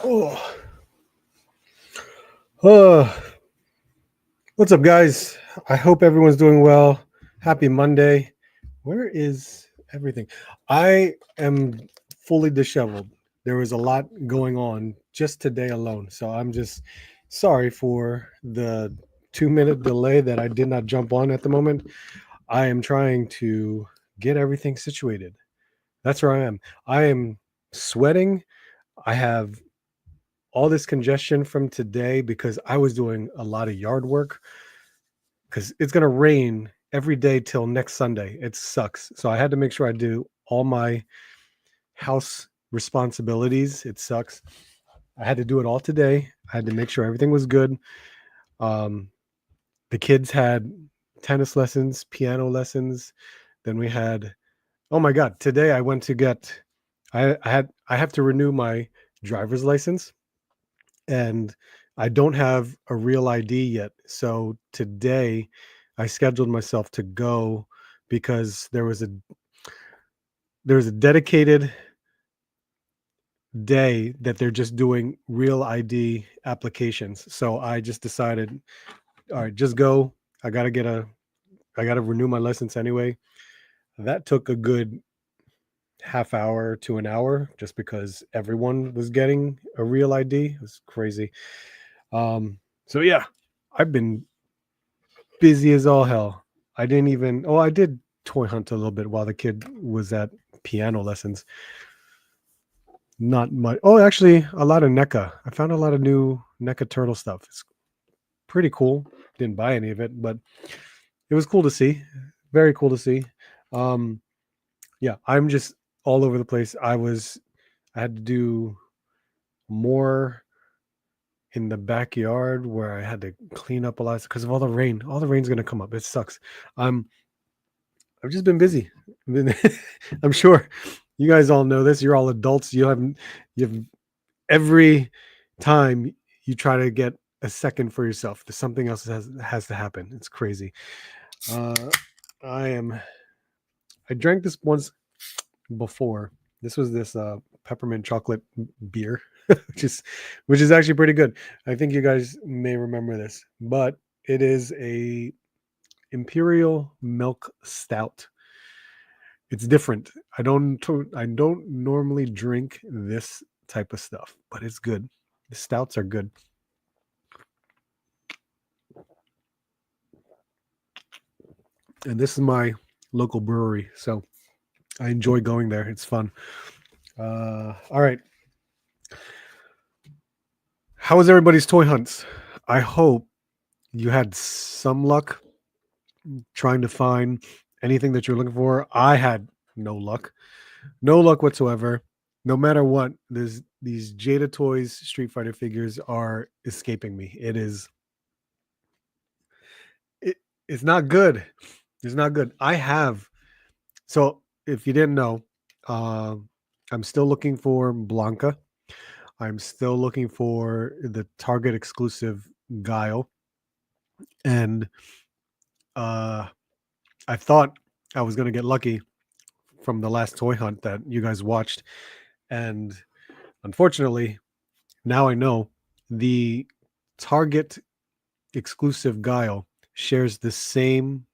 Oh, uh, what's up, guys? I hope everyone's doing well. Happy Monday. Where is everything? I am fully disheveled. There was a lot going on just today alone. So I'm just sorry for the 2 minute delay that I did not jump on at the moment. I am trying to get everything situated. That's where I am. I am sweating. I have all this congestion from today because I was doing a lot of yard work because it's going to rain every day till next Sunday. It sucks. So I had to make sure I do all my house responsibilities. It sucks. I had to do it all today. I had to make sure everything was good. Um, the kids had tennis lessons, piano lessons. Then we had, oh my God, today I went to get, I have to renew my driver's license and I don't have a real ID yet. So today I scheduled myself to go because there was a dedicated day that they're just doing real ID applications. So I just decided, all right, just go. I got to get a I got to renew my license anyway. That took a good half hour to an hour just because everyone was getting a real ID. It was crazy. So yeah, I've been busy as all hell. I didn't even. Oh, I did toy hunt a little bit while the kid was at piano lessons. Not much. Oh, actually, a lot of NECA. I found a lot of new NECA turtle stuff. It's pretty cool. Didn't buy any of it, but it was cool to see. Very cool to see. Um, yeah, I'm just all over the place. I had to do more in the backyard where I had to clean up a lot because of all the rain. All the rain's gonna come up. It sucks. Um, I've just been busy. I'm sure you guys all know this. You're all adults. You have every time you try to get a second for yourself, there's something else has to happen. It's crazy. Uh, I am. I drank this once before. This was this peppermint chocolate beer, which is actually pretty good. I think you guys may remember this, but it is a imperial milk stout. It's different. I don't normally drink this type of stuff, but it's good. The stouts are good. And this is my local brewery, so I enjoy going there. It's fun. All right. How was everybody's toy hunts? I hope you had some luck trying to find anything that you're looking for. I had no luck. No luck whatsoever. No matter what, there's these Jada Toys Street Fighter figures are escaping me. It, it's not good. It's not good. I have so if you didn't know, I'm still looking for Blanca. I'm still looking for the Target exclusive Guile, and uh, I thought I was gonna get lucky from the last toy hunt that you guys watched, and unfortunately, now I know the Target exclusive Guile shares the same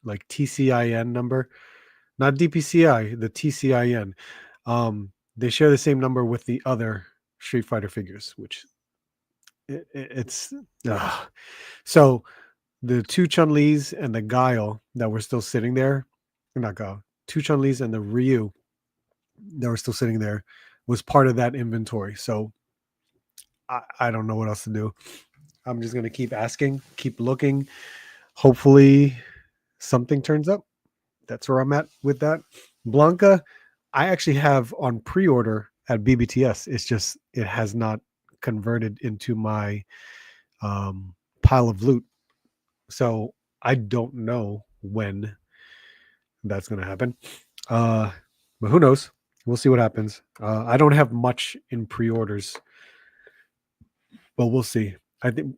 like TCIN number, not DPCI, the TCIN. They share the same number with the other Street Fighter figures, which it's so the two Chun Li's and the Guile that were still sitting there, not Guile, two Chun Li's and the Ryu that were still sitting there was part of that inventory. So I don't know what else to do. I'm just gonna keep asking, keep looking. Hopefully something turns up. That's where I'm at with that. Blanca, I actually have on pre-order at BBTS. It's just it has not converted into my pile of loot. So I don't know when that's going to happen. Uh, but who knows? We'll see what happens. I don't have much in pre-orders, but we'll see. I think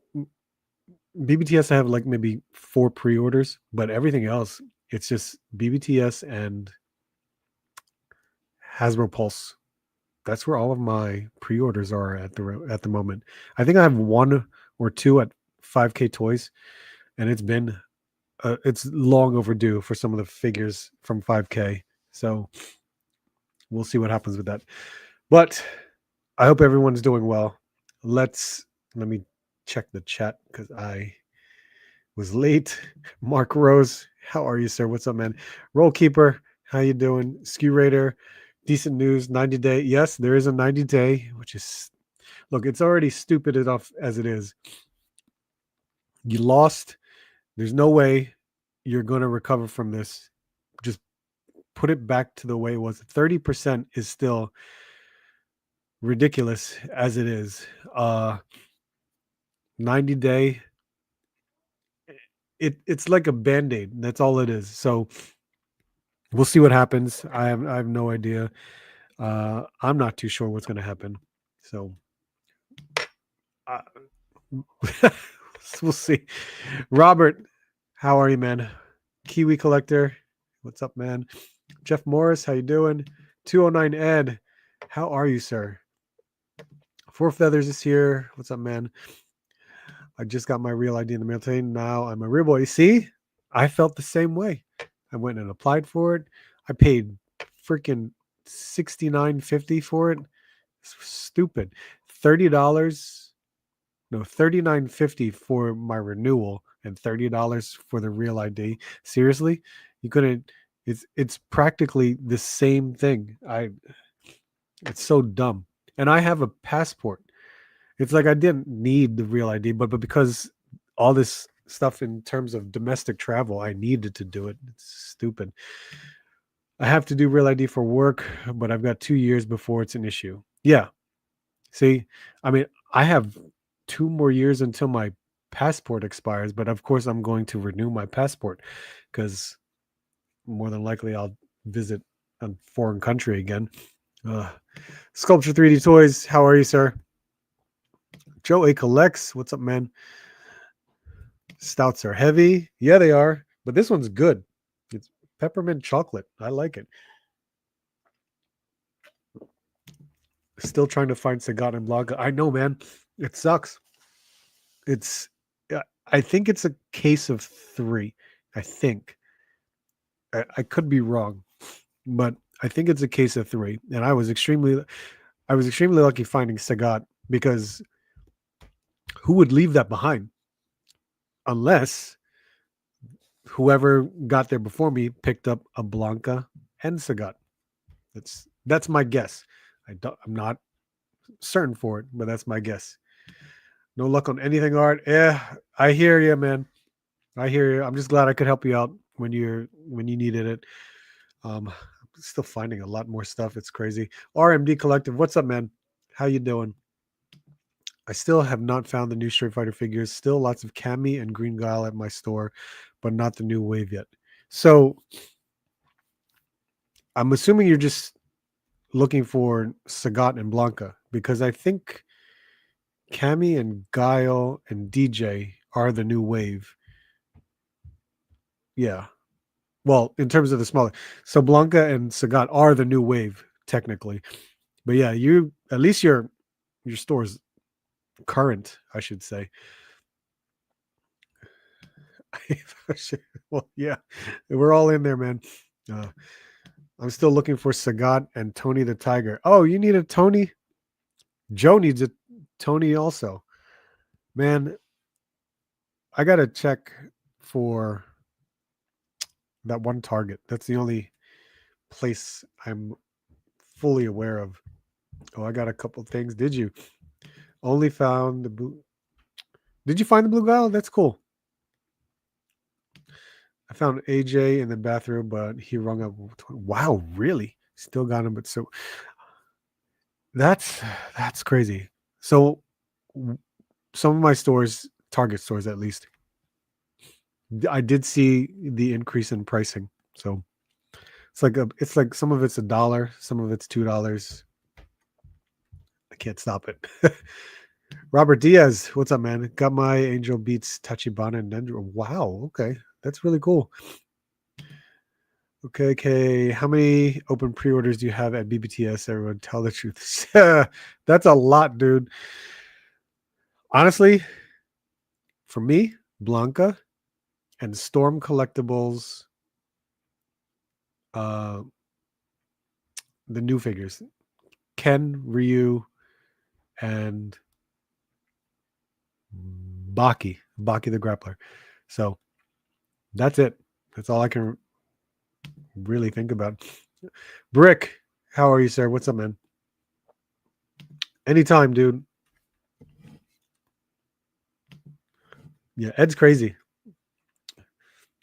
BBTS I have like maybe 4 pre-orders, but everything else it's just BBTS and Hasbro Pulse. That's where all of my pre-orders are at the moment. I think I have one or two at 5K Toys, and it's long overdue for some of the figures from 5K. So we'll see what happens with that. But I hope everyone's doing well. Let me check the chat because I was late. Mark Rose, how are you, sir? What's up, man? Roll Keeper, how you doing? Skew Raider, decent news. 90-day. Yes, there is a 90-day, which is look. It's already stupid enough as it is. You lost. There's no way you're going to recover from this. Just put it back to the way it was. 30% is still ridiculous as it is. 90-day. It's like a band-aid. That's all it is. So we'll see what happens. I have no idea. I'm not too sure what's going to happen. So uh, we'll see. Robert, how are you, man? Kiwi Collector, what's up, man? Jeff Morris, how you doing? 209 Ed, how are you, sir? Four Feathers is here. What's up, man? I just got my real ID in the mail today. Now I'm a real boy. See, I felt the same way. I went and applied for it. I paid freaking $69.50 for it. It's stupid. $30. No, $39.50 for my renewal and $30 for the real ID. Seriously, you couldn't. It's practically the same thing. It's so dumb. And I have a passport. It's like I didn't need the real ID, but because all this stuff in terms of domestic travel, I needed to do it. It's stupid. I have to do real ID for work, but I've got 2 years before it's an issue. Yeah. See, I mean, I have 2 more years until my passport expires, but of course I'm going to renew my passport because more than likely I'll visit a foreign country again. Sculpture 3D Toys, how are you, sir? Joe A Collects, what's up, man? Stouts are heavy. Yeah, they are, but this one's good. It's peppermint chocolate. I like it. Still trying to find Sagat and Blanca. I know, man. It sucks. It's I think it's a case of 3. I think. I could be wrong, but I think it's a case of 3. And I was extremely lucky finding Sagat because who would leave that behind unless whoever got there before me picked up a Blanca and Sagat. That's my guess. I'm not certain for it, but that's my guess. No luck on anything, Art. Yeah, I hear you, man. I hear you. I'm just glad I could help you out when you needed it. I'm still finding a lot more stuff. It's crazy. RMD Collective, what's up, man? How you doing? I still have not found the new Street Fighter figures. Still lots of Cammy and Green Guile at my store, but not the new wave yet. So I'm assuming you're just looking for Sagat and Blanca because I think Cammy and Guile and DJ are the new wave. Yeah. Well, in terms of the smaller. So Blanca and Sagat are the new wave, technically. But yeah, you at least your store's current, I should say. Well, yeah, we're all in there, man. I'm still looking for Sagat and Tony the Tiger. Oh, you need a Tony? Joe needs a Tony also. Man, I got to check for that one Target. That's the only place I'm fully aware of. Oh, I got a couple things. Did you? Only found the blue. Did you find the blue guile? That's cool. I found AJ in the bathroom, but he rung up. Wow, really? Still got him, but so that's crazy. So some of my stores, Target stores at least, I did see the increase in pricing. So it's like some of it's $1, some of it's $2. I can't stop it. Robert Diaz, what's up, man? Got my Angel Beats Tachibana and Dendro. Wow, okay, that's really cool. Okay. How many open pre-orders do you have at BBTS? Everyone, tell the truth. That's a lot, dude. Honestly, for me, Blanca and Storm Collectibles, uh, the new figures, Ken, Ryu, and Baki the Grappler. So that's it. That's all I can really think about. Brick, how are you, sir? What's up, man? Anytime, dude. Yeah, Ed's crazy.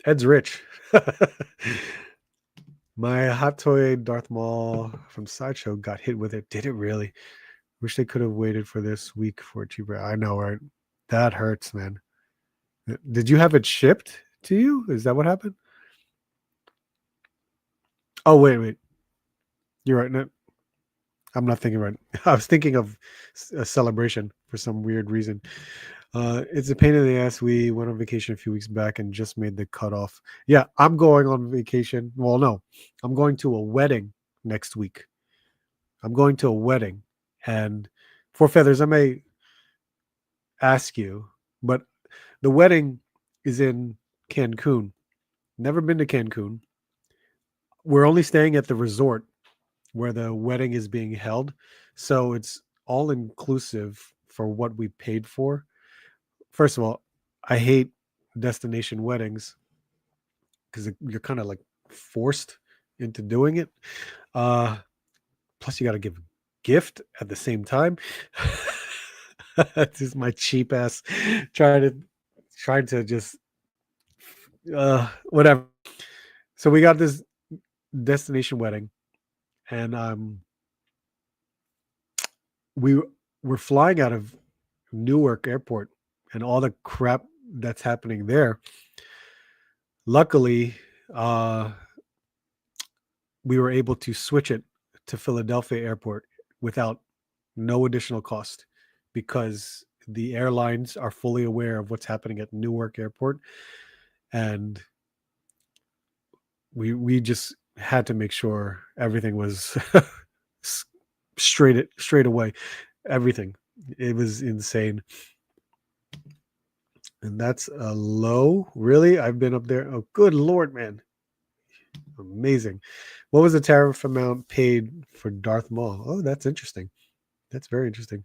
Ed's rich. My hot toy Darth Maul from Sideshow got hit with it. Did it really? Wish they could have waited for this week for it cheaper. I know, right? That hurts, man. Did you have it shipped to you? Is that what happened? Oh, wait. You're right. No, I'm not thinking right. I was thinking of a celebration for some weird reason. It's a pain in the ass. We went on vacation a few weeks back and just made the cutoff. Yeah, I'm going on vacation. Well, no, I'm going to a wedding next week. I'm going to a wedding. And for feathers, I may ask you, but the wedding is in Cancun. Never been to Cancun. We're only staying at the resort where the wedding is being held. So it's all inclusive for what we paid for. First of all, I hate destination weddings because you're kind of like forced into doing it. Uh, Plus, you got to give a gift at the same time. This is my cheap ass trying to just whatever. So we got this destination wedding, and we were flying out of Newark Airport, and all the crap that's happening there. Luckily, we were able to switch it to Philadelphia Airport without no additional cost because the airlines are fully aware of what's happening at Newark Airport, and we just had to make sure everything was straight away. Everything. It was insane. And that's a low. Really? I've been up there. Oh, good Lord, man. Amazing. What was the tariff amount paid for Darth Maul? Oh, that's interesting. That's very interesting.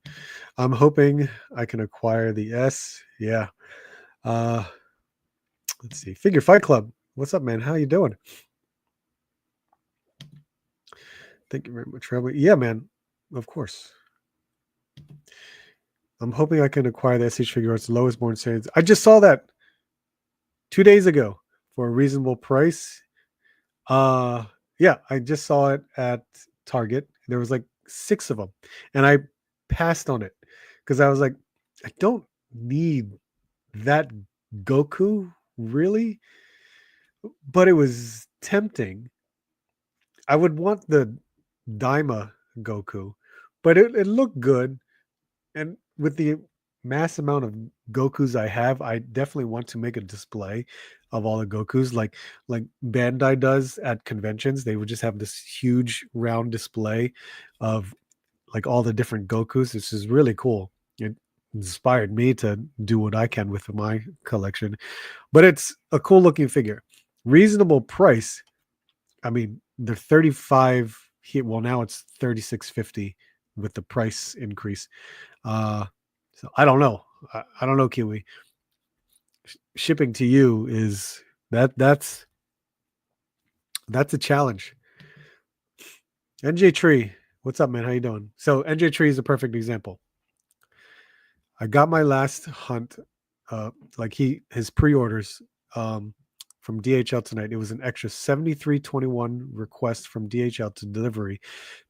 I'm hoping I can acquire the S. Yeah. Uh let's see. Figure Fight Club. What's up, man? How you doing? Thank you very much, Robert. Yeah, man. Of course. I'm hoping I can acquire the SH figure arts lowest born standards. I just saw that 2 days ago for a reasonable price. Yeah, I just saw it at Target. There was like 6 of them, and I passed on it because I was like, I don't need that Goku really, but it was tempting. I would want the Daima Goku, but it looked good, and with the mass amount of Gokus I have, I definitely want to make a display of all the Gokus, like Bandai does at conventions. They would just have this huge round display of like all the different Gokus. This is really cool. It inspired me to do what I can with my collection. But it's a cool looking figure. Reasonable price. I mean, they're 35 here. Well, now it's 36.50 with the price increase. So I don't know. I don't know, Kiwi. Shipping to you is that's a challenge. NJ Tree, what's up, man? How you doing? So NJ Tree is a perfect example. I got my last hunt, like his pre-orders from DHL tonight. It was an extra 73.21 request from DHL to delivery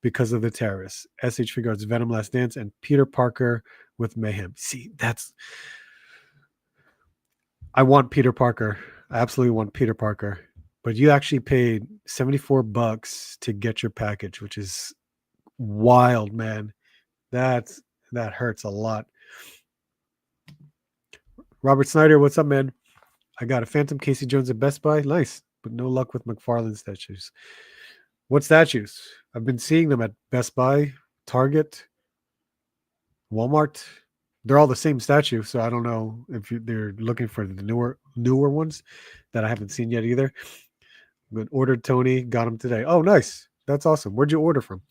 because of the terrorists. SH Figuarts Venom Last Dance and Peter Parker with Mayhem. See, I want Peter Parker. I absolutely want Peter Parker. But you actually paid $74 to get your package, which is wild, man. That hurts a lot. Robert Snyder, what's up, man? I got a Phantom Casey Jones at Best Buy. Nice. but no luck with McFarlane statues. What statues? I've been seeing them at Best Buy, Target, Walmart. They're all the same statue, so I don't know if they're looking for the newer ones that I haven't seen yet either. But ordered Tony, got him today. Oh, nice. That's awesome. Where'd you order from?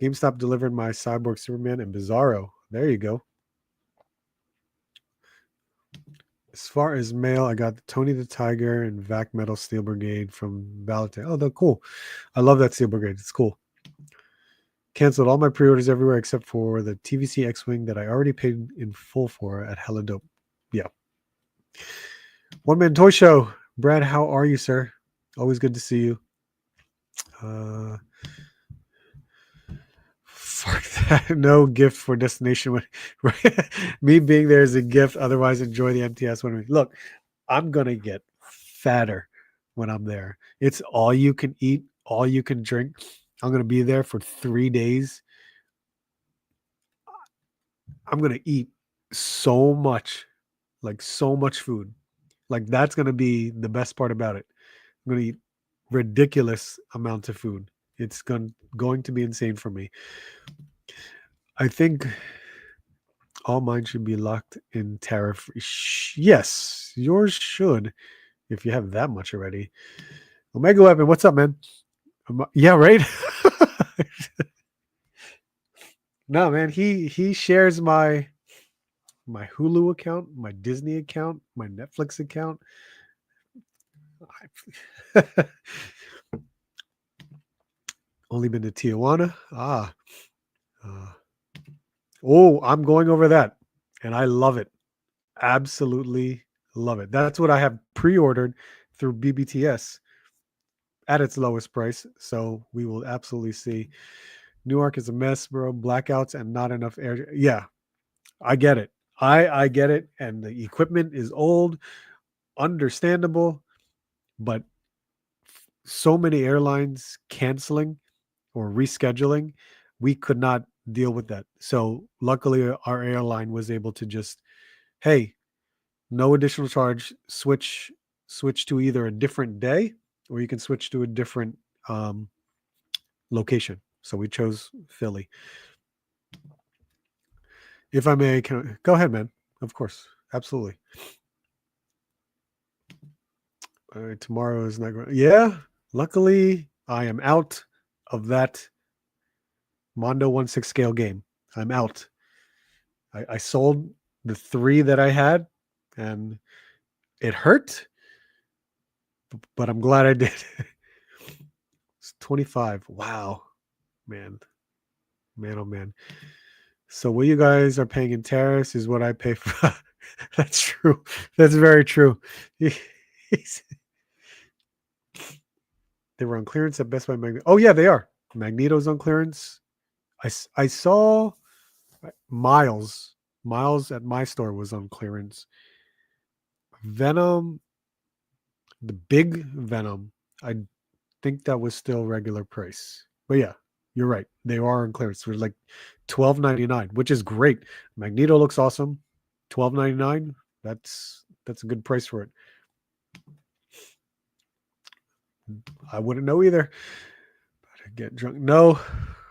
GameStop delivered my Cyborg Superman and Bizarro. There you go. As far as mail, I got Tony the Tiger and Vac Metal Steel Brigade from Valentine. Oh, they're cool. I love that Steel Brigade. It's cool. Canceled all my pre-orders everywhere except for the TVC X-Wing that I already paid in full for at Hella Dope. Yeah. One Man Toy Show. Brad, how are you, sir? Always good to see you. Fuck that. No gift for destination. Me being there is a gift. Otherwise, enjoy the MTS one. Look, I'm going to get fatter when I'm there. It's all you can eat, all you can drink. I'm going to be there for 3 days. I'm going to eat so much, like so much food. Like that's going to be the best part about it. I'm going to eat ridiculous amounts of food. It's going to be insane for me. I think all mine should be locked in tariff. Yes, yours should, if you have that much already. Omega Weapon, what's up, man? Yeah, right. No, man, he shares my Hulu account, my Disney account, my Netflix account. Only been to Tijuana. Oh, I'm going over that, and I love it. Absolutely love it. That's what I have pre-ordered through BBTS at its lowest price. So we will absolutely see. Newark is a mess, bro. Blackouts and not enough air. Yeah, I get it. I get it. And the equipment is old, understandable, but so many airlines canceling or rescheduling, we could not deal with that. So luckily our airline was able to just, hey, no additional charge, switch to either a different day or you can switch to a different location. So we chose Philly. If I may, go ahead, man. Of course. Absolutely. All right, tomorrow is not great. Yeah. Luckily, I am out of that Mondo 1/6 scale game. I'm out. I sold the 3 that I had and it hurt, but I'm glad I did. It's 25. Wow. Man, oh man. So what you guys are paying in tariffs is what I pay for. That's true. That's very true. They were on clearance at Best Buy Magneto. Oh yeah, they are. Magneto's on clearance. I saw Miles at my store was on clearance. Venom, the big Venom, I think that was still regular price. But yeah, you're right. They are on clearance. They're like $12.99, which is great. Magneto looks awesome. $12.99. That's a good price for it. I wouldn't know either. But I get drunk. No,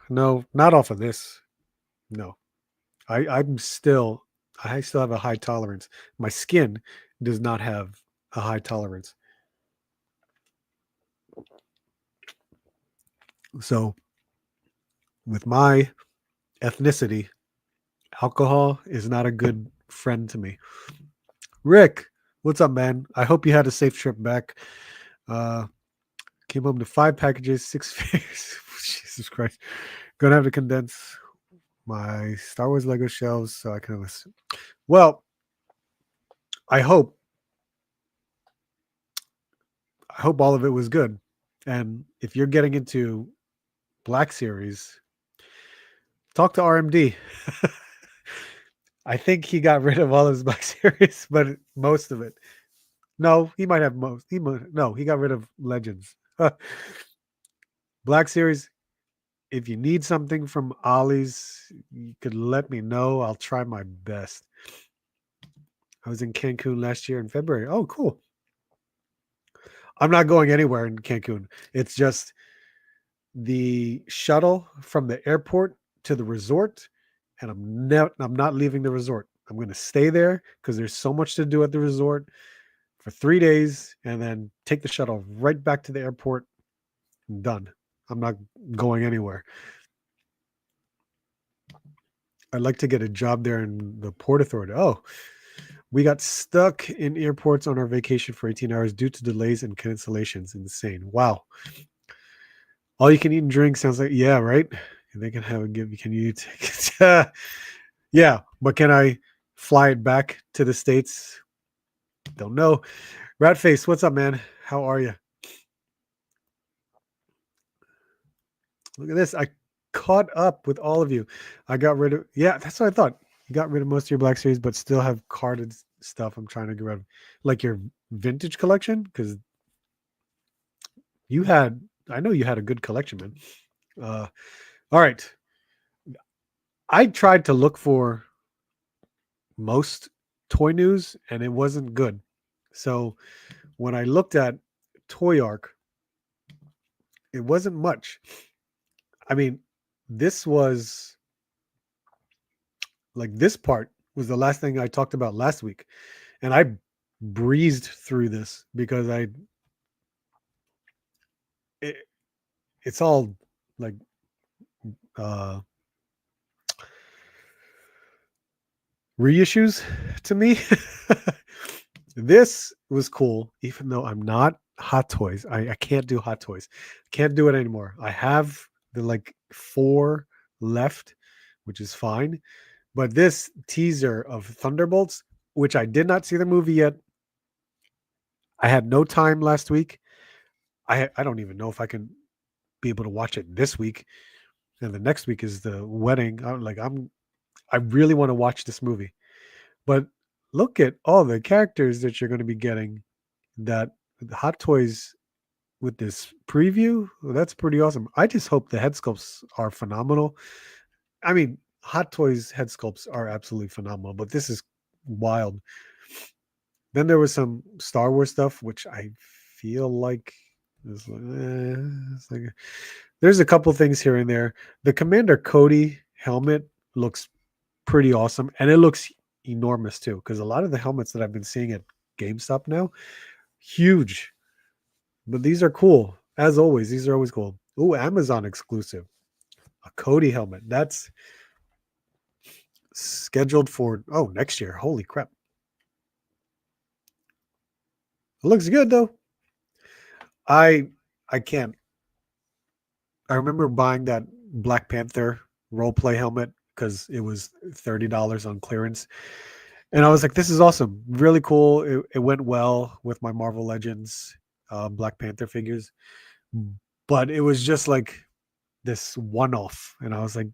not off of this. No. I still have a high tolerance. My skin does not have a high tolerance. So with my ethnicity, alcohol is not a good friend to me. Rick, what's up, man? I hope you had a safe trip back. Came home to 5 packages, 6 figures. Jesus Christ. Gonna have to condense my Star Wars Lego shelves so I can. Well, I hope all of it was good. And if you're getting into Black Series, talk to RMD. I think he got rid of all his Black Series, but most of it. No, he might have most. He got rid of Legends. Black Series. If you need something from Ollie's, you could let me know. I'll try my best. I was in Cancun last year in February. Oh, cool. I'm not going anywhere in Cancun. It's just the shuttle from the airport to the resort, and I'm not leaving the resort. I'm going to stay there because there's so much to do at the resort for 3 days, and then take the shuttle right back to the airport. I'm done. I'm not going anywhere. I'd like to get a job there in the Port Authority. Oh, we got stuck in airports on our vacation for 18 hours due to delays and cancellations. Insane. Wow. All you can eat and drink sounds like, yeah, right? They can have a give. Can you tickets? Yeah, but can I fly it back to the States? Don't know. Ratface, what's up, man? How are you? Look at this. I caught up with all of you. I got rid of, yeah, that's what I thought. You got rid of most of your Black Series, but still have carded stuff I'm trying to get rid of. Like your vintage collection? Because you had, I know you had a good collection, man. All right. I tried to look for most toy news and it wasn't good. So when I looked at Toy Arc, it wasn't much. I mean, this was like this part was the last thing I talked about last week. And I breezed through this because it, it's all like uh reissues to me. This was cool, even though I'm not Hot Toys. I can't do Hot Toys. Can't do it anymore. I have the like 4 left, which is fine. But this teaser of Thunderbolts, which I did not see the movie yet. I had no time last week. I don't even know if I can be able to watch it this week. And the next week is the wedding. I really want to watch this movie. But look at all the characters that you're going to be getting that Hot Toys with this preview. Well, that's pretty awesome. I just hope the head sculpts are phenomenal. I mean, Hot Toys head sculpts are absolutely phenomenal, but this is wild. Then there was some Star Wars stuff, which I feel like is it's like there's a couple things here and there. The Commander Cody helmet looks pretty awesome, and it looks enormous too. Because a lot of the helmets that I've been seeing at GameStop now, huge, but these are cool. As always, these are always cool. Ooh, Amazon exclusive, a Cody helmet. That's scheduled for next year. Holy crap! It looks good though. I I can't. I remember buying that Black Panther role play helmet because it was $30 on clearance. And I was like, this is awesome. Really cool. It went well with my Marvel Legends Black Panther figures. But it was just like this one off. And I was like,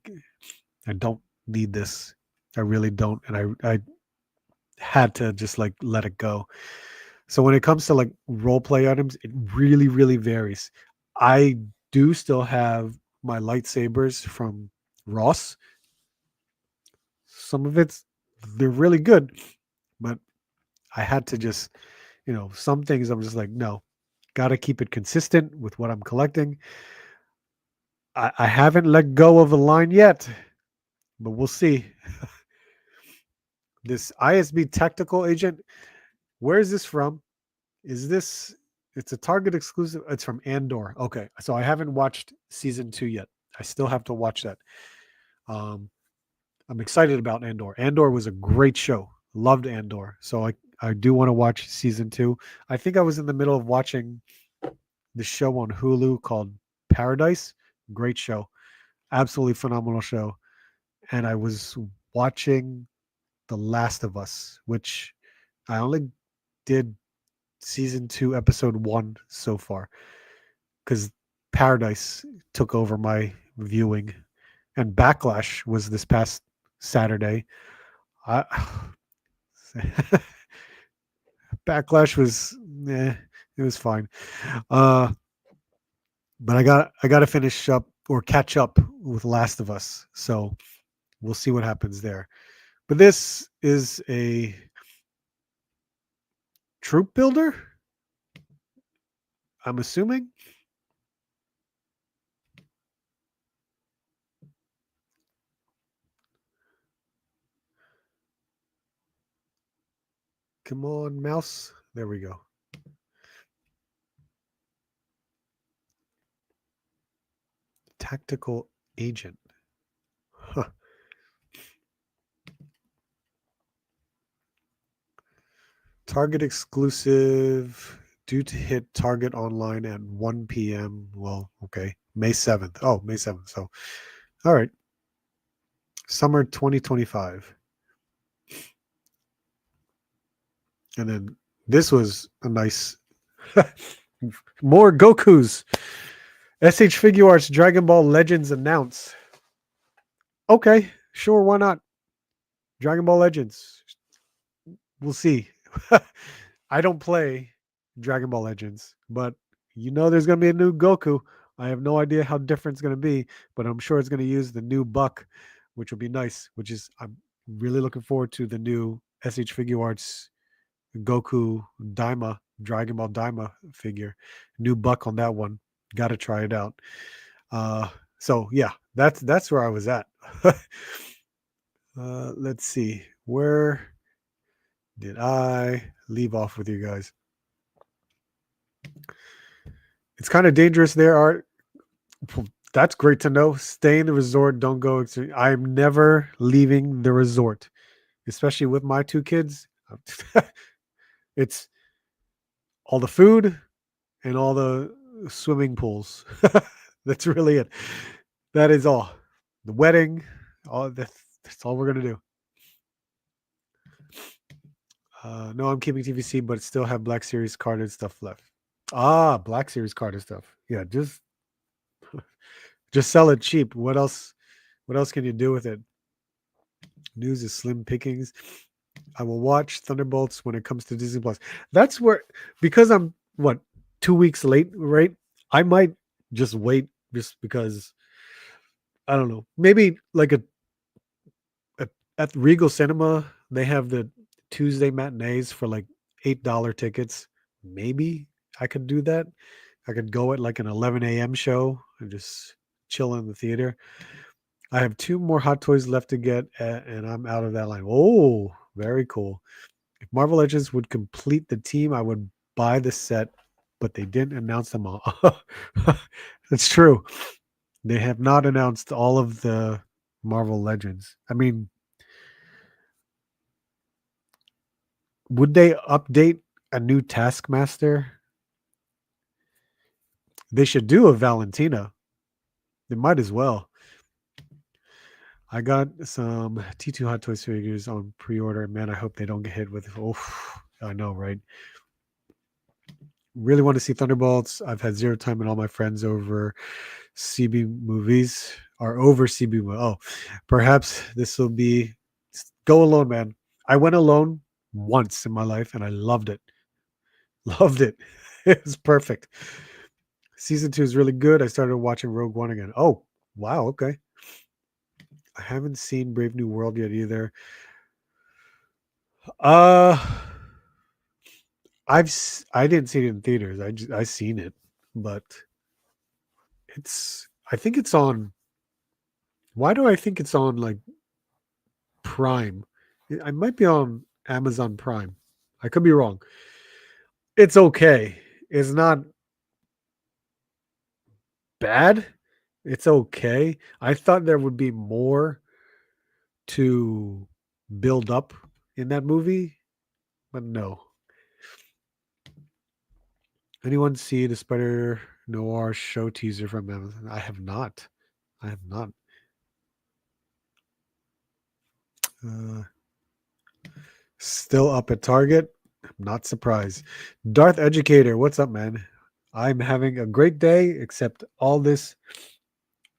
I don't need this. I really don't. And I had to just like let it go. So when it comes to like role play items, it really, really varies. I do still have my lightsabers from Ross. Some of it's they're really good, but I had to just, some things I'm just like, no, got to keep it consistent with what I'm collecting. I haven't let go of the line yet, but we'll see. This ISB tactical agent, where is this from? Is this it's a Target exclusive? It's from Andor. Okay. So I haven't watched season 2 yet. I still have to watch that. Um I'm excited about Andor. Andor was a great show. Loved Andor. So I do want to watch season 2. I think I was in the middle of watching the show on Hulu called Paradise. Great show. Absolutely phenomenal show. And I was watching The Last of Us, which I only did season 2 episode 1 so far because Paradise took over my viewing, and Backlash was this past Saturday. I, Backlash was, it was fine. Uh, but I got to finish up or catch up with Last of Us, so we'll see what happens there. But this is a troop builder. I'm assuming. Come on, mouse. There we go. Tactical agent. Huh. Target exclusive. Due to hit Target online at 1 p.m. Well, okay. May 7th. Oh, May 7th. So, all right. Summer 2025. And then this was a nice. More Gokus. SH Figure Arts Dragon Ball Legends announce. Okay, sure, why not? Dragon Ball Legends. We'll see. I don't play Dragon Ball Legends, but you know there's going to be a new Goku. I have no idea how different it's going to be, but I'm sure it's going to use the new Buck, which will be nice, which is I'm really looking forward to the new SH Figure Arts Goku Daima, Dragon Ball Daima figure. New Buck on that one. Got to try it out. So yeah, that's where I was at. Let's see. Where did I leave off with you guys? It's kind of dangerous there, Art. That's great to know. Stay in the resort. Don't go. I'm never leaving the resort, especially with my two kids. It's all the food and all the swimming pools. That's really it. That is all. The wedding. All that's all we're gonna do. No, I'm keeping TVC, but still have Black Series carded stuff left. Ah, Black Series carded stuff. Yeah, just sell it cheap. What else? What else can you do with it? News is slim pickings. I will watch Thunderbolts when it comes to Disney Plus. That's where because I'm what 2 weeks late, right? I might just wait just because I don't know. Maybe like at Regal Cinema they have the Tuesday matinees for like $8 tickets. Maybe I could do that. I could go at like an 11 a.m. show and just chill in the theater. I have two more Hot Toys left to get, and I'm out of that line. Oh, very cool. If Marvel Legends would complete the team, I would buy the set, but they didn't announce them all. That's true. They have not announced all of the Marvel Legends. I mean, would they update a new Taskmaster? They should do a Valentina. They might as well. I got some T2 Hot Toys figures on pre-order. Man, I hope they don't get hit with. Oh, I know, right? Really want to see Thunderbolts. I've had zero time and all my friends over CB movies are over CB. Oh, perhaps this will be go alone, man. I went alone once in my life and I loved it. Loved it. It was perfect. Season 2 is really good. I started watching Rogue One again. Oh, wow. Okay. I haven't seen Brave New World yet either. Uh I didn't see it in theaters. I seen it, but I think it's on. Why do I think it's on like Prime? I might be on Amazon Prime. I could be wrong. It's okay. It's not bad. It's okay. I thought there would be more to build up in that movie, but no. Anyone see the Spider Noir show teaser from Amazon? I have not. I have not. Uh, Still up at Target. I'm not surprised. Darth Educator, what's up, man? I'm having a great day, except all this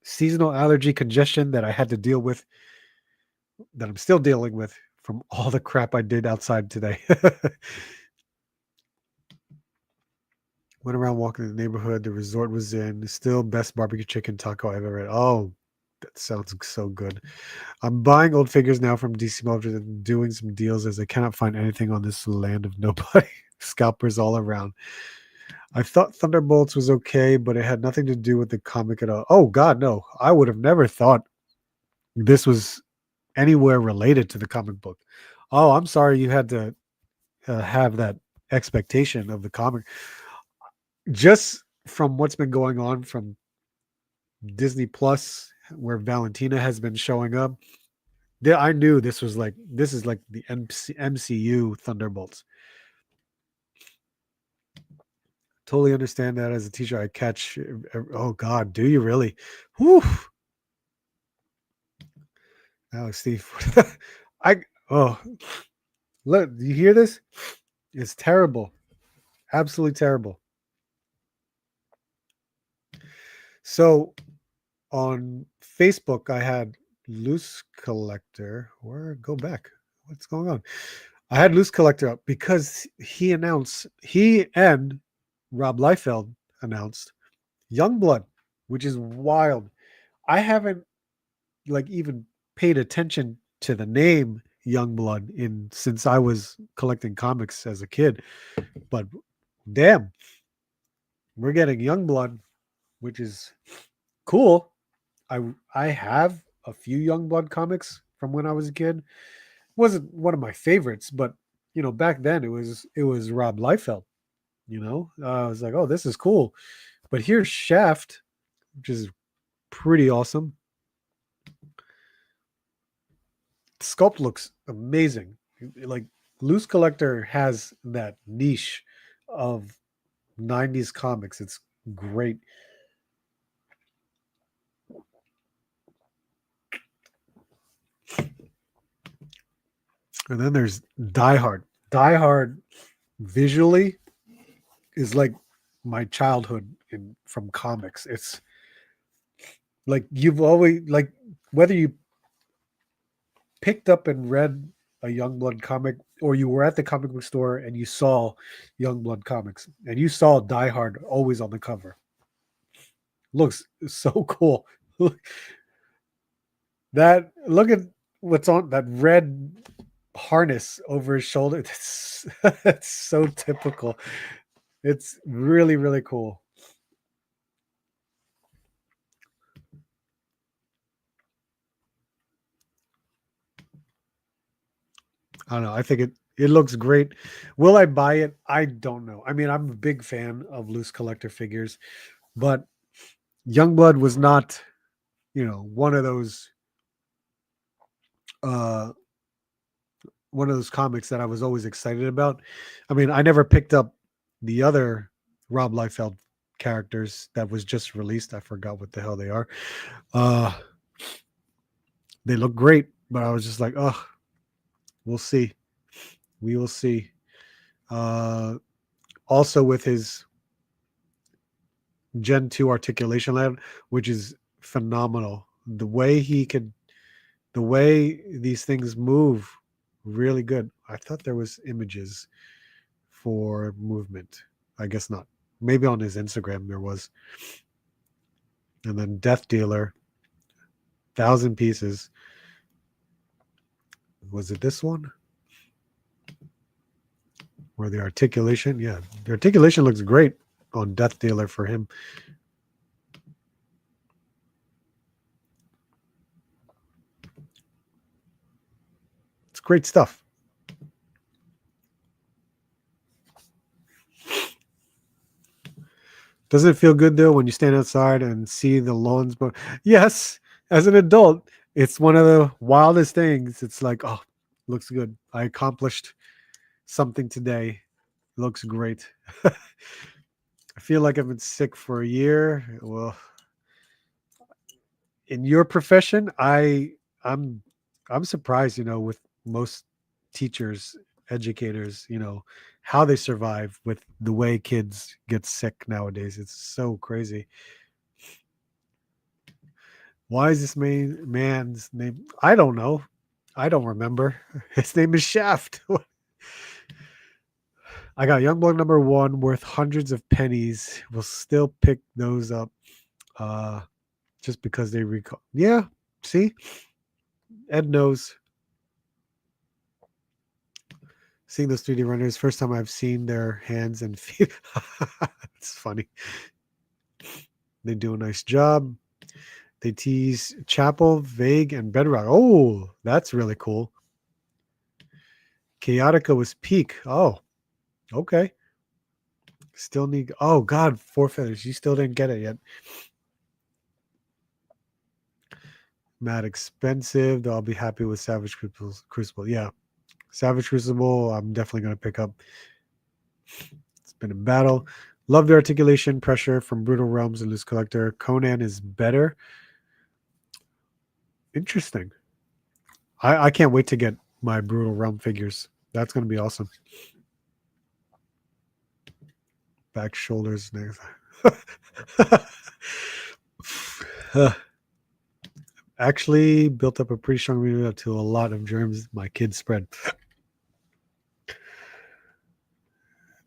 seasonal allergy congestion that I had to deal with, that I'm still dealing with from all the crap I did outside today. Went around walking in the neighborhood. The resort was in. Still best barbecue chicken taco I've ever had. Oh, that sounds so good. I'm buying old figures now from DC Motors and doing some deals as I cannot find anything on this land of nobody. Scalpers all around. I thought Thunderbolts was okay, but it had nothing to do with the comic at all. Oh God, no! I would have never thought this was anywhere related to the comic book. Oh, I'm sorry you had to have that expectation of the comic. Just from what's been going on from Disney Plus, where Valentina has been showing up, I knew this is like the MCU Thunderbolts. Totally understand that as a teacher. I catch. Oh God, do you really? Whew. Alex, Steve. I oh look. Do you hear this? It's terrible. Absolutely terrible. So on Facebook, I had Loose Collector. Where go back? What's going on? I had Loose Collector up because he and Rob Liefeld announced Youngblood, which is wild. I haven't like even paid attention to the name Youngblood in since I was collecting comics as a kid. But damn, we're getting Youngblood, which is cool. I have a few Youngblood comics from when I was a kid. Wasn't one of my favorites, but back then it was Rob Liefeld. I was like, oh, this is cool. But here's Shaft, which is pretty awesome. The sculpt looks amazing. Like Loose Collector has that niche of 90s comics. It's great. And then there's Die Hard. Die Hard visually is like my childhood from comics. It's like you've always like whether you picked up and read a Youngblood comic or you were at the comic book store and you saw Youngblood comics and you saw Die Hard always on the cover. Looks so cool. Look at what's on that red harness over his shoulder. That's so typical. It's really, really cool. I don't know. I think it looks great. Will I buy it? I don't know. I mean, I'm a big fan of Loose Collector figures, but Youngblood was not, uh one of those comics that I was always excited about. I mean, I never picked up the other Rob Liefeld characters that was just released. I forgot what the hell they are. Uh they look great, but I was just like, oh, we'll see. We will see. Uh Also with his Gen 2 articulation lab, which is phenomenal. The way these things move, really good. I thought there was images for movement. I guess not. Maybe on his Instagram there was. And then Death Dealer, 1,000 pieces. Was it this one? Or the articulation? Yeah, the articulation looks great on Death Dealer for him. It's great stuff. Doesn't it feel good though when you stand outside and see the lawns? But yes, as an adult, it's one of the wildest things. It's like, oh, looks good. I accomplished something today. Looks great. I feel like I've been sick for a year. Well, in your profession, I'm I'm surprised, with most teachers, educators, how they survive with the way kids get sick nowadays. It's so crazy. Why is this man's name? I don't know. I don't remember. His name is Shaft. I got Youngblood #1 worth hundreds of pennies. We'll still pick those up uh, just because they recall. Yeah, see? Ed knows. Seeing those 3D renders, first time I've seen their hands and feet. That's funny. They do a nice job. They tease Chapel, Vague, and Bedrock. Oh, that's really cool. Chaotica was Peak. Oh, okay. Still need. Oh, God, 4 feathers. You still didn't get it yet. Mad expensive, though I'll be happy with Savage Crucible. Yeah. Savage Crucible, I'm definitely going to pick up. It's been a battle. Love the articulation, pressure from Brutal Realms and Loose Collector. Conan is better. Interesting. I can't wait to get my Brutal Realm figures. That's going to be awesome. Back, shoulders, neck. Actually built up a pretty strong immunity to a lot of germs my kids spread.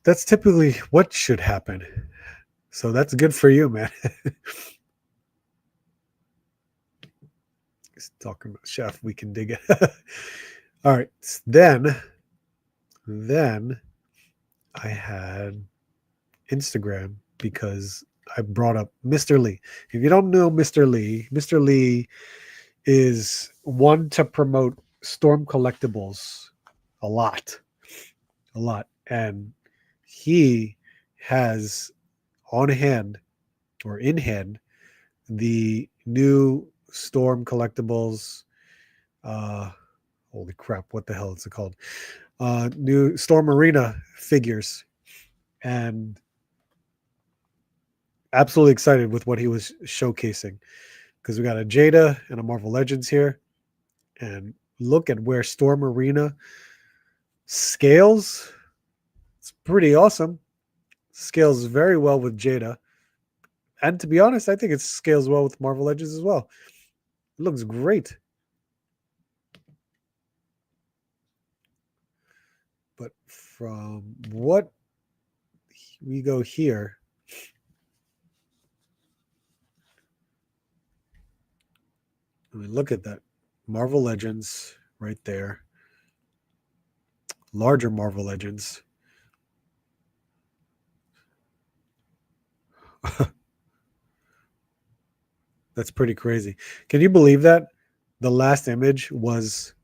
That's typically what should happen. So that's good for you, man. He's talking about chef. We can dig it. All right. Then I had Instagram because I brought up Mr. Lee. If you don't know Mr. Lee is one to promote Storm collectibles a lot. And he has on hand or in hand the new Storm collectibles. Holy crap, what the hell is it called? New Storm Arena figures. And absolutely excited with what he was showcasing because we got a Jada and a Marvel Legends here. And look at where Storm Arena scales. It's pretty awesome. Scales very well with Jada. And to be honest, I think it scales well with Marvel Legends as well. It looks great. But from what we go here, I mean, look at that. Marvel Legends right there. Larger Marvel Legends. That's pretty crazy. Can you believe that? The last image was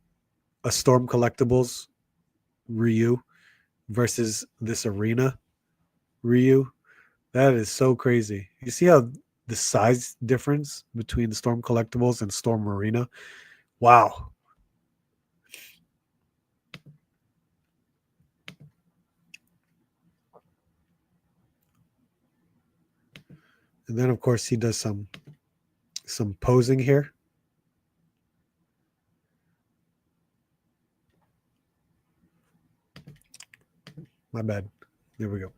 a Storm Collectibles Ryu versus this Arena Ryu. That is so crazy. You see how the size difference between the Storm Collectibles and Storm Arena? Wow. And then of course he does some posing here. My bad. There we go.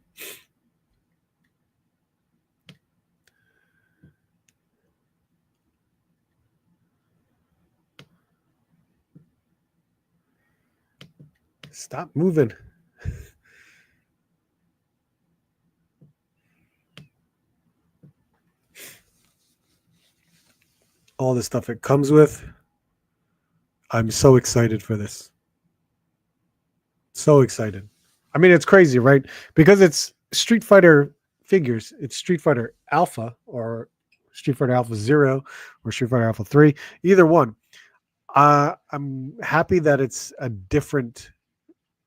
Stop moving. All the stuff it comes with. I'm so excited for this. So excited. I mean, it's crazy, right? Because it's Street Fighter figures. It's Street Fighter Alpha or Street Fighter Alpha 0 or Street Fighter Alpha 3. Either one. I'm happy that it's a different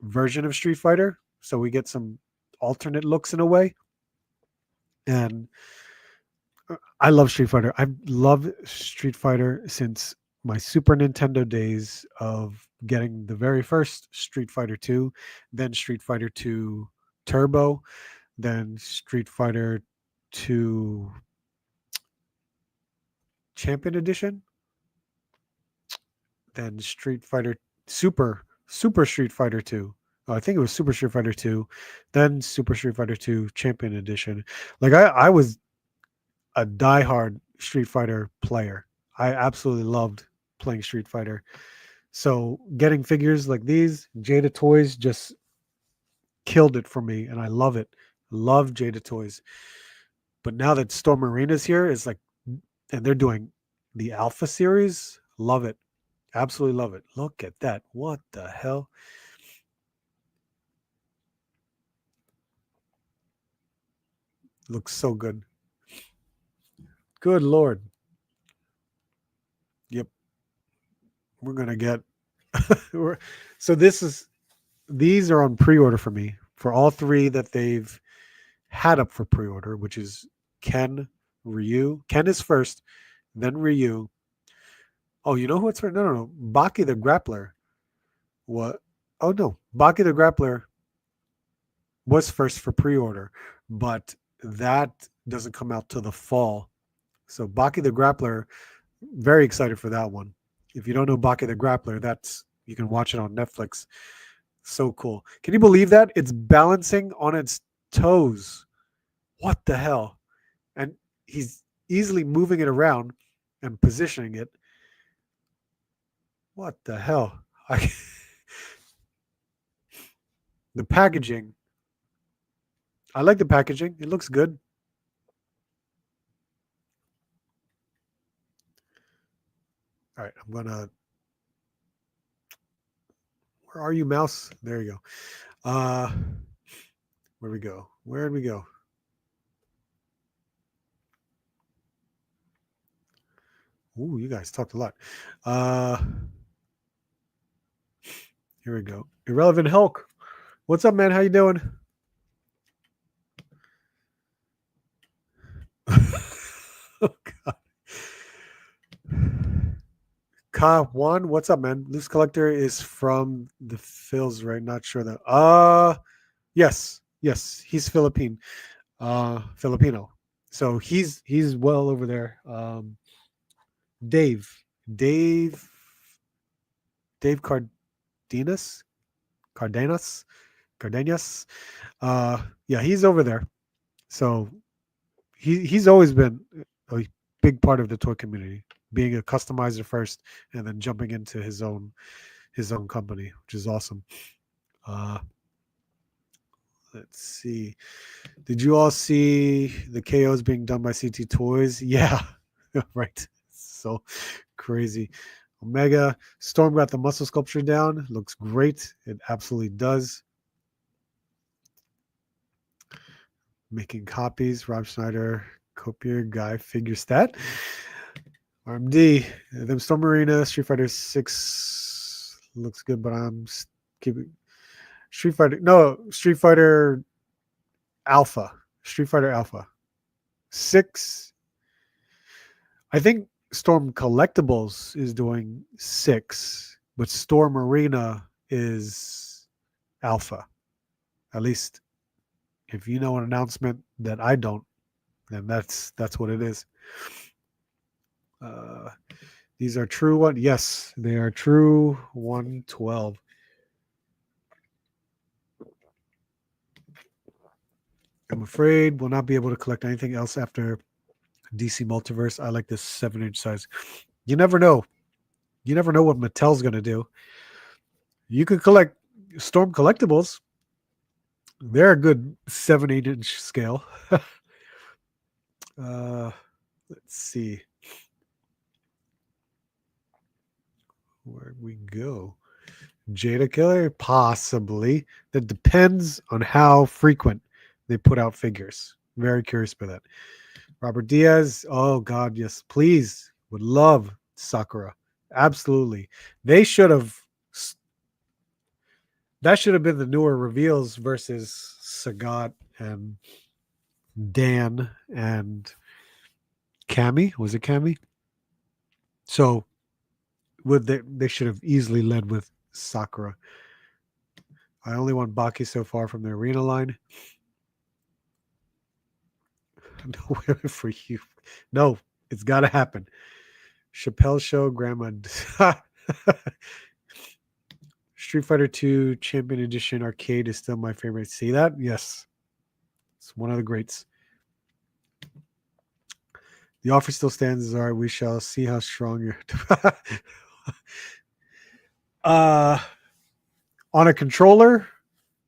version of Street Fighter. So we get some alternate looks in a way. And I love Street Fighter. I've loved Street Fighter since my Super Nintendo days of getting the very first Street Fighter 2, then Street Fighter 2 Turbo, then Street Fighter 2 Champion Edition, then Street Fighter Super Street Fighter 2. Oh, I think it was Super Street Fighter 2, then Super Street Fighter 2 Champion Edition. Like I was a diehard Street Fighter player. I absolutely loved playing Street Fighter. So getting figures like these, Jada Toys just killed it for me, and I love it. Love Jada Toys. But now that Storm Arena's here, it's like, and they're doing the Alpha series. Love it. Absolutely love it. Look at that. What the hell? Looks so good. Good Lord. Yep. We're going to get. So these are on pre-order for me for all three that they've had up for pre-order, which is Ken, Ryu. Ken is first, then Ryu. Oh, you know who it's for? No. Baki the Grappler. What? Oh no, Baki the Grappler was first for pre-order, but that doesn't come out till the fall. So Baki the Grappler, very excited for that one. If you don't know Baki the Grappler, that's you can watch it on Netflix. So cool. Can you believe that? It's balancing on its toes. What the hell? And he's easily moving it around and positioning it. What the hell? The packaging. I like the packaging. It looks good. All right, I'm gonna. Where are you, mouse? There you go. Where we go? Where'd we go? Ooh, you guys talked a lot. Here we go. Irrelevant Hulk. What's up, man? How you doing? Oh God. Ka1, what's up, man? Loose Collector is from the Phils, right? Not sure that. Yes, he's Filipino. So he's well over there. Dave, Dave, Dave Cardenas, Cardenas, Cardenas. Yeah, he's over there. So he's always been a big part of the toy community, being a customizer first, and then jumping into his own company, which is awesome. Let's see. Did you all see the KOs being done by CT Toys? Yeah, right. So crazy. Omega Storm got the muscle sculpture down. Looks great. It absolutely does. Making copies. Rob Schneider, copier guy, figure stat. RMD. Them Storm Arena, Street Fighter 6 looks good, but I'm keeping Street Fighter. No, Street Fighter Alpha. Street Fighter Alpha. 6. I think Storm Collectibles is doing 6, but Storm Arena is Alpha. At least if you know an announcement that I don't, then that's what it is. These are true one. Yes, they are true 112. I'm afraid we'll not be able to collect anything else after DC Multiverse. I like this 7-inch size. You never know. You never know what Mattel's going to do. You could collect Storm Collectibles. They're a good 7-8-inch scale. Let's see. Where we go? Jada Killer? Possibly. That depends on how frequent they put out figures. Very curious about that. Robert Diaz. Oh, God, yes. Please. Would love Sakura. Absolutely. They should have. That should have been the newer reveals versus Sagat and Dan and Cammy. Was it Cammy? So they should have easily led with Sakura. I only want Baki so far from the arena line. No women for you. No, it's got to happen. Chappelle Show, Grandma. Street Fighter 2 Champion Edition Arcade is still my favorite. See that? Yes. It's one of the greats. The offer still stands, Zara. We shall see how strong you're. On a controller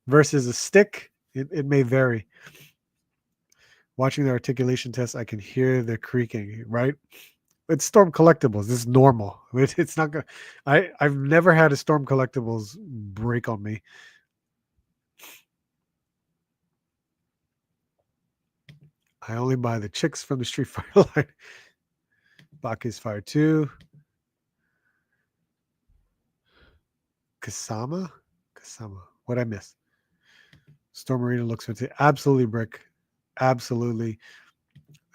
versus a stick, it may vary. Watching the articulation test, I can hear the creaking, right? It's Storm Collectibles. This is normal. It's not good. I've never had a Storm Collectibles break on me. I only buy the chicks from the Street Fighter line. Baki's Fire 2. Kasama? Kasama. What'd I miss? Storm Arena looks fantastic. Absolutely, Brick. Absolutely.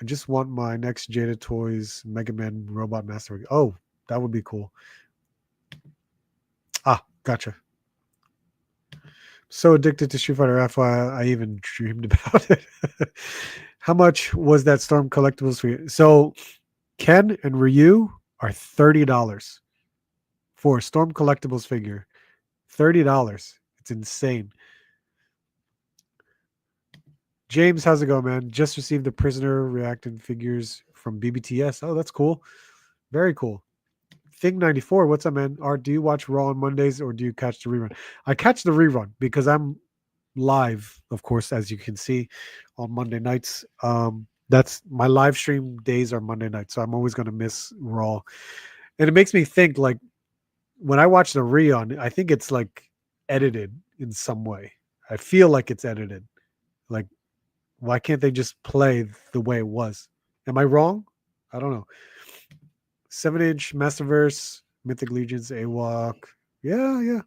I just want my next Jada Toys Mega Man Robot Master. Oh, that would be cool. Ah, gotcha. So addicted to Street Fighter F, I even dreamed about it. How much was that Storm collectibles for you? So Ken and Ryu are $30 for a Storm collectibles figure. $30. It's insane. James, how's it going, man? Just received the Prisoner reacting figures from BBTS. Oh, that's cool. Very cool. Thing 94, what's up, man? Art, do you watch Raw on Mondays or do you catch the rerun? I catch the rerun because I'm live, of course, as you can see, on Monday nights. That's my live stream days are Monday nights, so I'm always going to miss Raw. And it makes me think, like, when I watch the rerun, I think it's like edited in some way. I feel like it's edited. Like, why can't they just play the way it was? Am I wrong? I don't know. 7-inch Masterverse, Mythic Legions, AWOC. Yeah.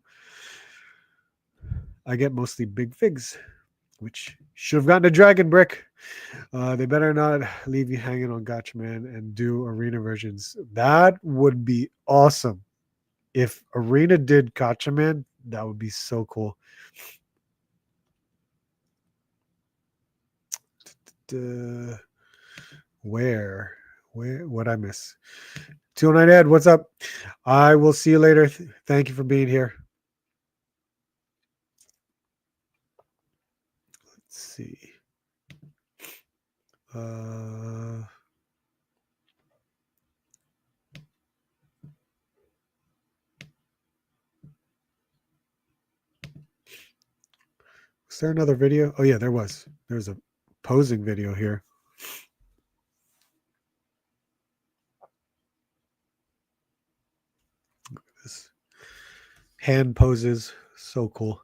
I get mostly big figs, which should have gotten a Dragon Brick. They better not leave you hanging on Gotcha Man and do arena versions. That would be awesome. If Arena did Gotcha Man, that would be so cool. Where? What'd I miss? 209 Ed, what's up? I will see you later. Thank you for being here. Let's see. Was there another video? Oh, yeah, there was. There's a posing video here. Look at this. Hand poses. So cool.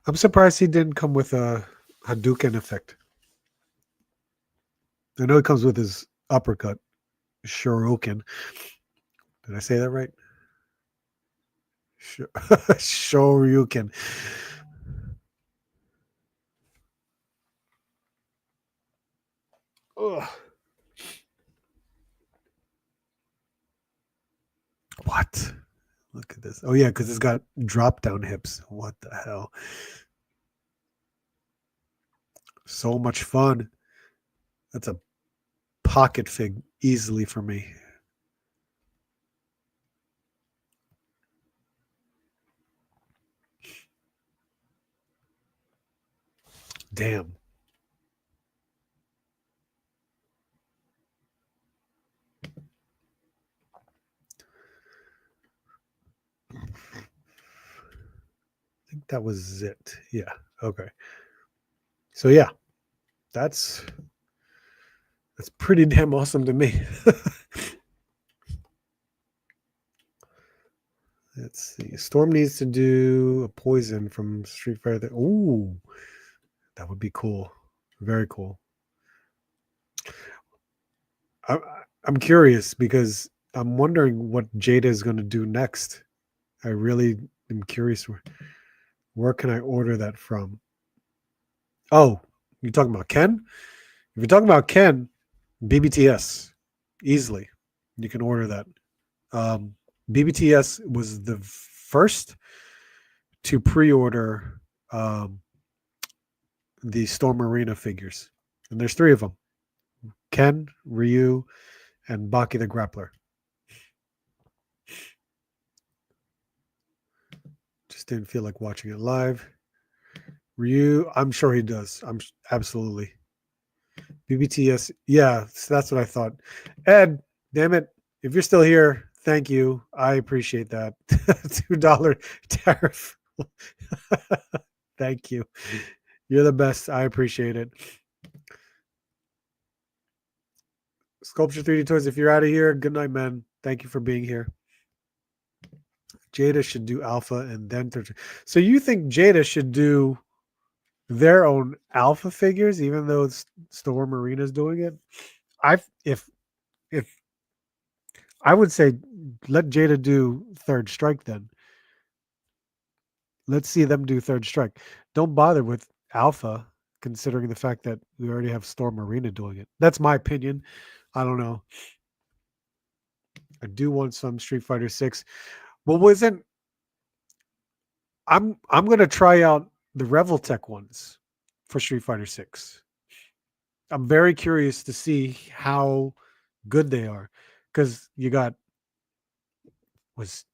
I'm surprised he didn't come with a Hadouken effect. I know he comes with his uppercut, Shoryuken. Did I say that right? Shoryuken. Ugh. What? Look at this. Oh, yeah, because it's got drop down hips. What the hell? So much fun. That's a pocket fig easily for me. Damn. I think that was it. Yeah. Okay. So yeah, that's pretty damn awesome to me. Let's see. Storm needs to do a poison from Street Fighter. Ooh, that would be cool. Very cool. I'm curious because I'm wondering what Jada is going to do next. I really am curious. Where can I order that from? Oh, you're talking about Ken? If you're talking about Ken, BBTS, easily. You can order that. BBTS was the first to pre-order the Storm Arena figures. And there's 3 of them. Ken, Ryu, and Baki the Grappler. Just didn't feel like watching it live. Ryu, I'm sure he does. I'm absolutely. BBTS, yeah, that's what I thought. Ed, damn it. If you're still here, thank you. I appreciate that. $2 tariff. Thank you. You're the best. I appreciate it. Sculpture 3D Toys, if you're out of here, good night, man. Thank you for being here. Jada should do alpha and then third. So you think Jada should do their own alpha figures, even though it's Storm Arena's doing it? If I would say let Jada do Third Strike then. Let's see them do Third Strike. Don't bother with alpha, considering the fact that we already have Storm Arena doing it. That's my opinion. I don't know. I do want some Street Fighter 6. Well, wasn't I'm gonna try out the Reveltech ones for Street Fighter 6. I'm very curious to see how good they are. Because you got was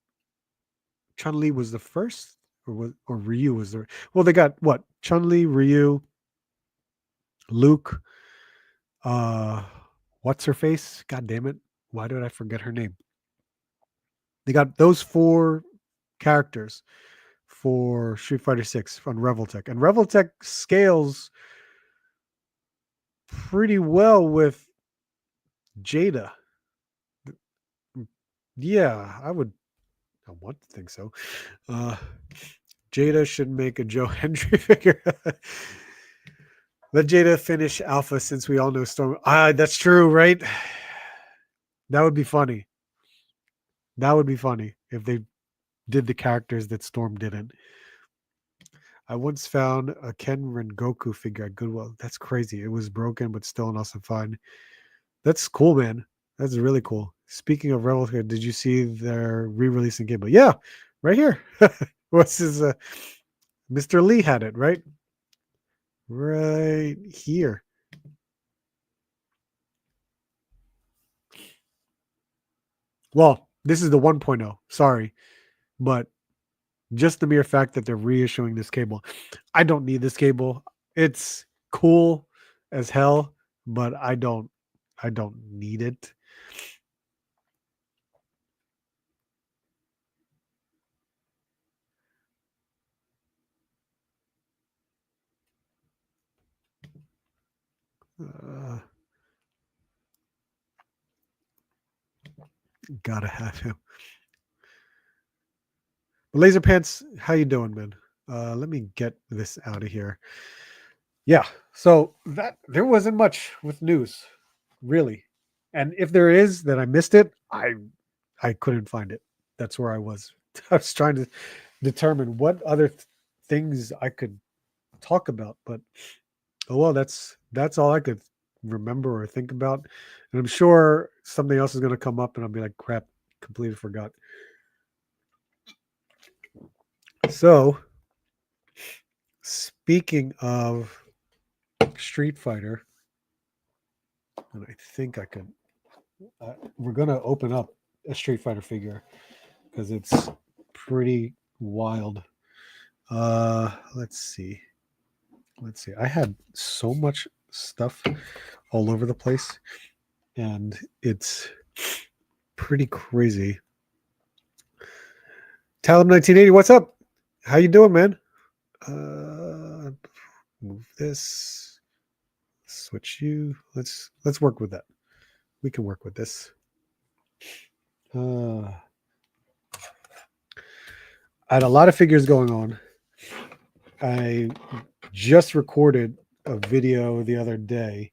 Chun-Li was the first, or Ryu was there. Well, they got what? Chun-Li, Ryu, Luke, what's her face? God damn it. Why did I forget her name? They got those 4 characters for Street Fighter 6 on Reveltech. And Reveltech scales pretty well with Jada. Yeah, I want to think so. Jada should make a Joe Hendry figure. Let Jada finish alpha since we all know Storm. That's true, right? That would be funny. That would be funny if they did the characters that Storm didn't. I once found a Ken Rengoku figure at Goodwill. That's crazy. It was broken, but still an awesome find. That's cool, man. That's really cool. Speaking of Rebel, did you see their re-releasing game? But yeah, right here. What's his? Mr. Lee had it, right? Right here. Well, this is the 1.0. Sorry, but just the mere fact that they're reissuing this cable, I don't need this cable. It's cool as hell, but I don't need it. Gotta have him. Laser Pants, how you doing, man? Let me get this out of here. Yeah, so that there wasn't much with news, really. And if there is, then I missed it. I couldn't find it. That's where I was. I was trying to determine what other things I could talk about, but oh well, that's all I could remember or think about. And I'm sure something else is going to come up, and I'll be like, "Crap, completely forgot." So, speaking of Street Fighter, and I think I could. We're going to open up a Street Fighter figure because it's pretty wild. Let's see. I had so much stuff all over the place, and it's pretty crazy. Talib 1980, what's up? How you doing, man? Move this. Switch you. Let's work with that. We can work with this. I had a lot of figures going on. I just recorded a video the other day,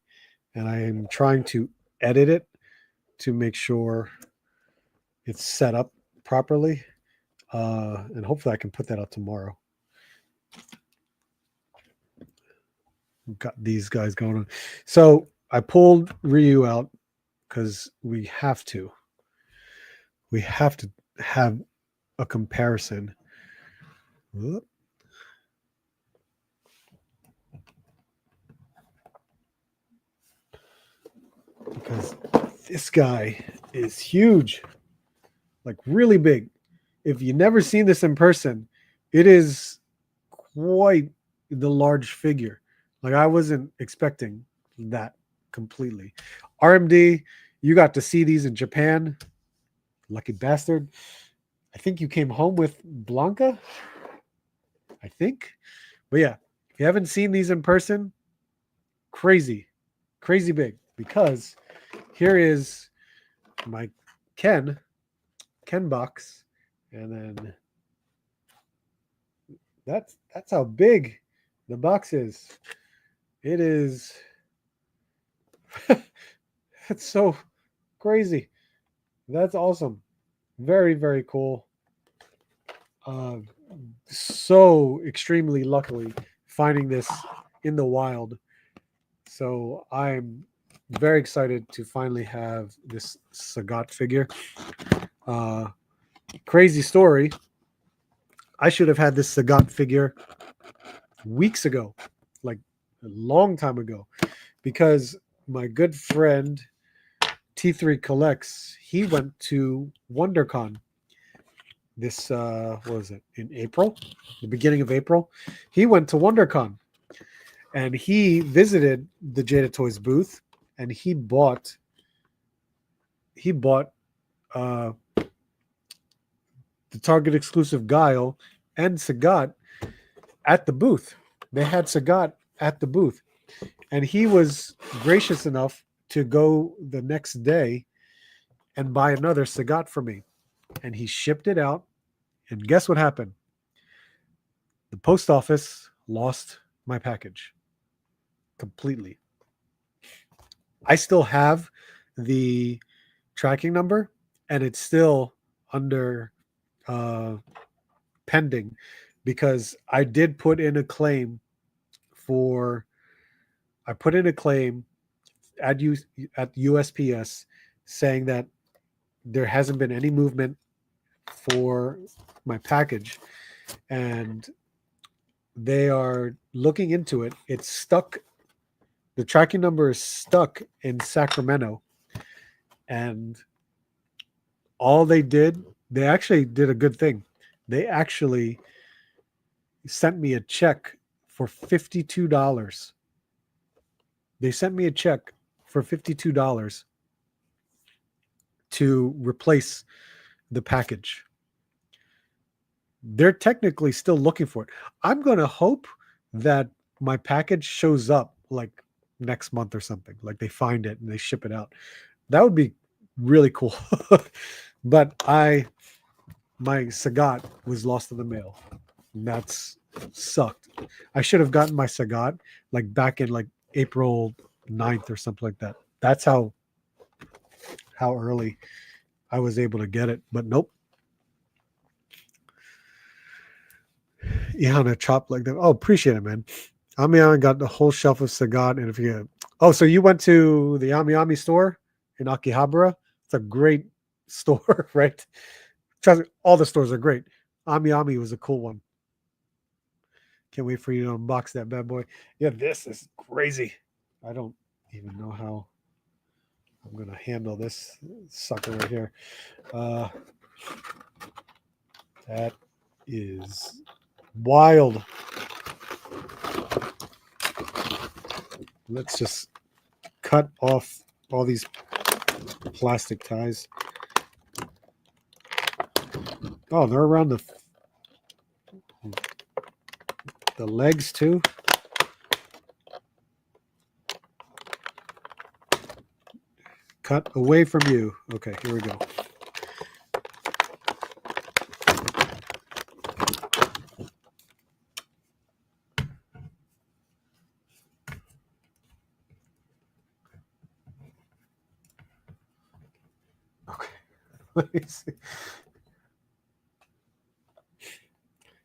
and I am trying to edit it to make sure it's set up properly. And hopefully I can put that out tomorrow. We've got these guys going on. So I pulled Ryu out because we have to. We have to have a comparison. Whoop. Because this guy is huge, like really big. If you've never seen this in person, it is quite the large figure. Like I wasn't expecting that completely. RMD, you got to see these in Japan. Lucky bastard. I think you came home with Blanca. I think. But yeah, if you haven't seen these in person, crazy big. Because here is my Ken box, and then that's how big the box is. It is. That's so crazy. That's awesome. Very, very cool. So extremely luckily finding this in the wild. So I'm very excited to finally have this Sagat figure. Crazy story. I should have had this Sagat figure weeks ago, like a long time ago, because my good friend T3 Collects, he went to WonderCon this what was it, in April, the beginning of April. He went to WonderCon and he visited the Jada Toys booth, and he bought uh, the Target exclusive Guile and Sagat at the booth. They had Sagat at the booth, and he was gracious enough to go the next day and buy another Sagat for me, and he shipped it out. And guess what happened? The post office lost my package completely. I still have the tracking number, and it's still under pending, because I did put in a claim for. I put in a claim at USPS saying that there hasn't been any movement for my package, and they are looking into it. It's stuck. The tracking number is stuck in Sacramento, and all they actually did a good thing. They actually sent me a check for $52. They sent me a check for $52 to replace the package. They're technically still looking for it. I'm going to hope that my package shows up like next month or something. Like they find it and they ship it out. That would be really cool. But my Sagat was lost in the mail. And that's sucked. I should have gotten my Sagat like back in like April 9th or something like that. That's how early I was able to get it. But nope. Yeah, on a chop like that. Oh, appreciate it, man. Ami got the whole shelf of Sagat. And if you so you went to the Ami store in Akihabara. It's a great store, right? Trust me, all the stores are great. Ami was a cool one. Can't wait for you to unbox that bad boy. Yeah, this is crazy. I don't even know how I'm gonna handle this sucker right here. That is wild. Let's just cut off all these plastic ties. Oh, they're around the legs too. Cut away from you. Okay, here we go. Okay. Let me see.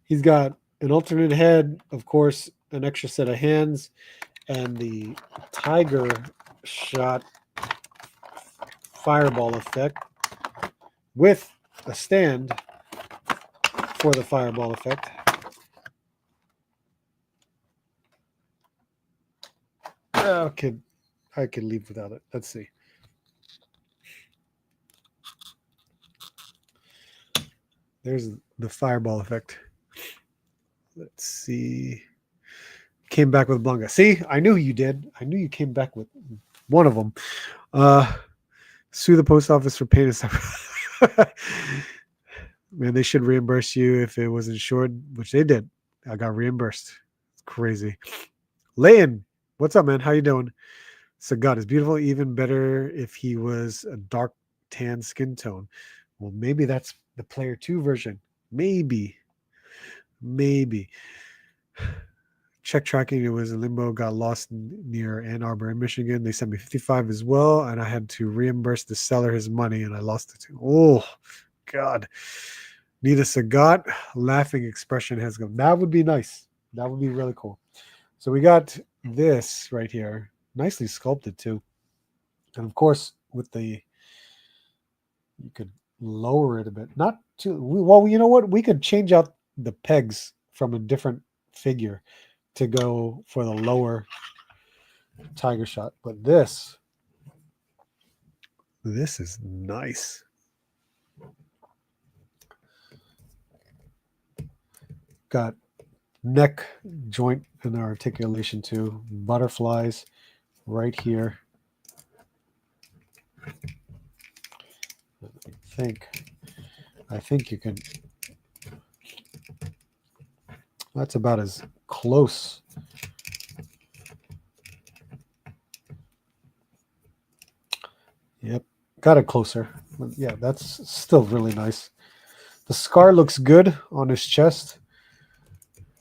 He's got an alternate head, of course, an extra set of hands, and the tiger shot fireball effect with a stand for the fireball effect. Okay, I could leave without it. Let's see. There's the fireball effect. Let's see. Came back with Blanca. See, I knew you did. I knew you came back with one of them. Sue the post office for paying us. Man, they should reimburse you if it was insured, which they did. I got reimbursed. It's crazy. Layan, what's up, man? How you doing? Sagat is beautiful, even better if he was a dark tan skin tone. Well, maybe that's the player 2 version. Maybe. Maybe. Check tracking, it was in limbo, got lost near Ann Arbor in Michigan. They sent me 55 as well, and I had to reimburse the seller his money, and I lost it too. Oh, God. Need a Sagat. Laughing expression has gone. That would be nice. That would be really cool. So we got this right here. Nicely sculpted too. And of course, with the, you could lower it a bit. Not too, well, you know what? We could change out the pegs from a different figure to go for the lower tiger shot. But this is nice. Got neck joint and articulation too. Butterflies right here. I think you can. That's about as close. Yep, got it closer. Yeah, that's still really nice. The scar looks good on his chest.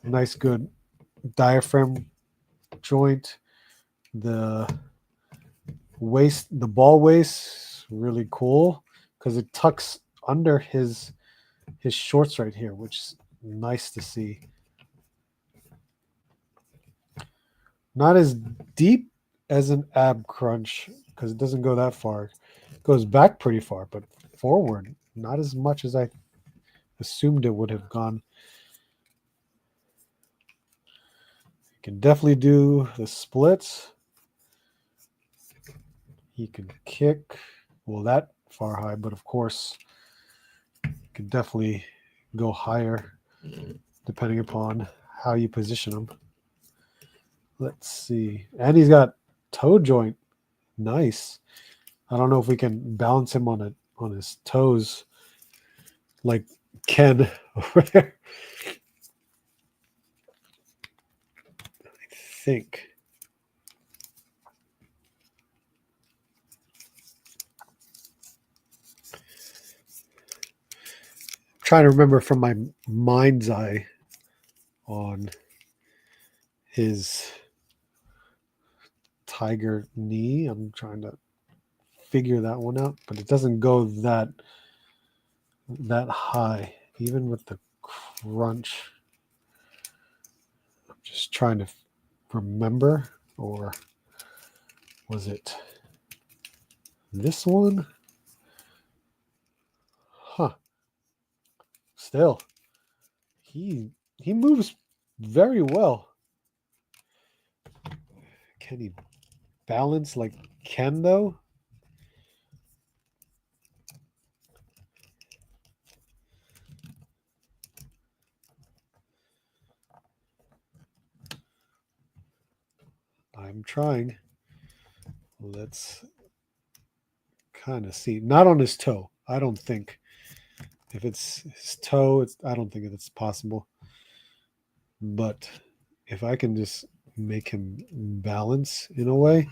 Nice, good diaphragm joint. The waist, the ball waist, really cool because it tucks under his shorts right here, which is nice to see. Not as deep as an ab crunch because it doesn't go that far. It goes back pretty far, but forward not as much as I assumed it would have gone. You can definitely do the splits. He can kick, well, that far high, but of course, you can definitely go higher depending upon how you position him. Let's see. And he's got toe joint. Nice. I don't know if we can balance him on his toes like Ken over there. I think. I'm trying to remember from my mind's eye on his tiger knee. I'm trying to figure that one out, but it doesn't go that high, even with the crunch. I'm just trying to remember, or was it this one? Huh. Still, he moves very well. Can he balance like Ken though? I'm trying. Let's kind of see. Not on his toe. I don't think. If it's his toe, I don't think it's possible. But if I can just make him balance in a way,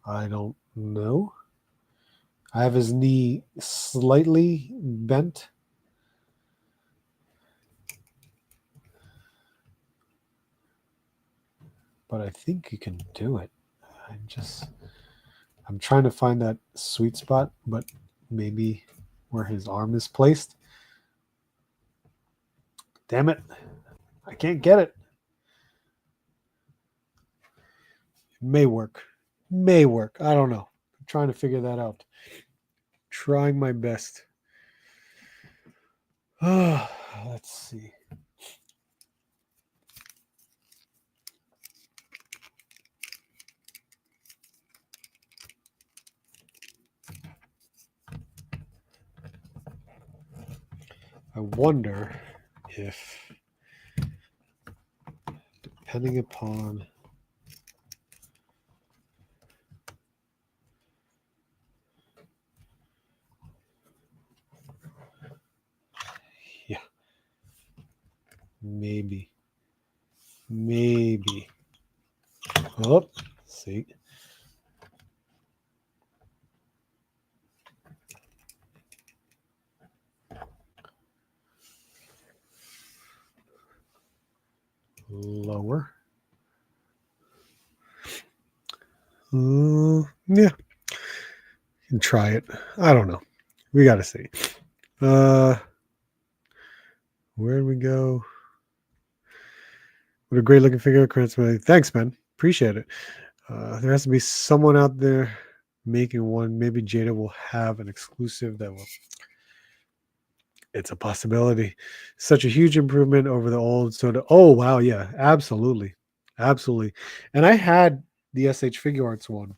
I don't know. I have his knee slightly bent. But I think you can do it. I'm trying to find that sweet spot, but maybe where his arm is placed. Damn it. I can't get it. May work. May work. I don't know. I'm trying to figure that out. Trying my best. Let's see. I wonder if, depending upon maybe. Oh, see. lower. Yeah, you can try it. I don't know. We got to see. Where did we go? What a great looking figure. Thanks, man. Appreciate it. There has to be someone out there making one. Maybe Jada will have an exclusive that will. It's a possibility. Such a huge improvement over the old soda. Oh wow, yeah, absolutely, absolutely. And I had the SH Figure Arts one.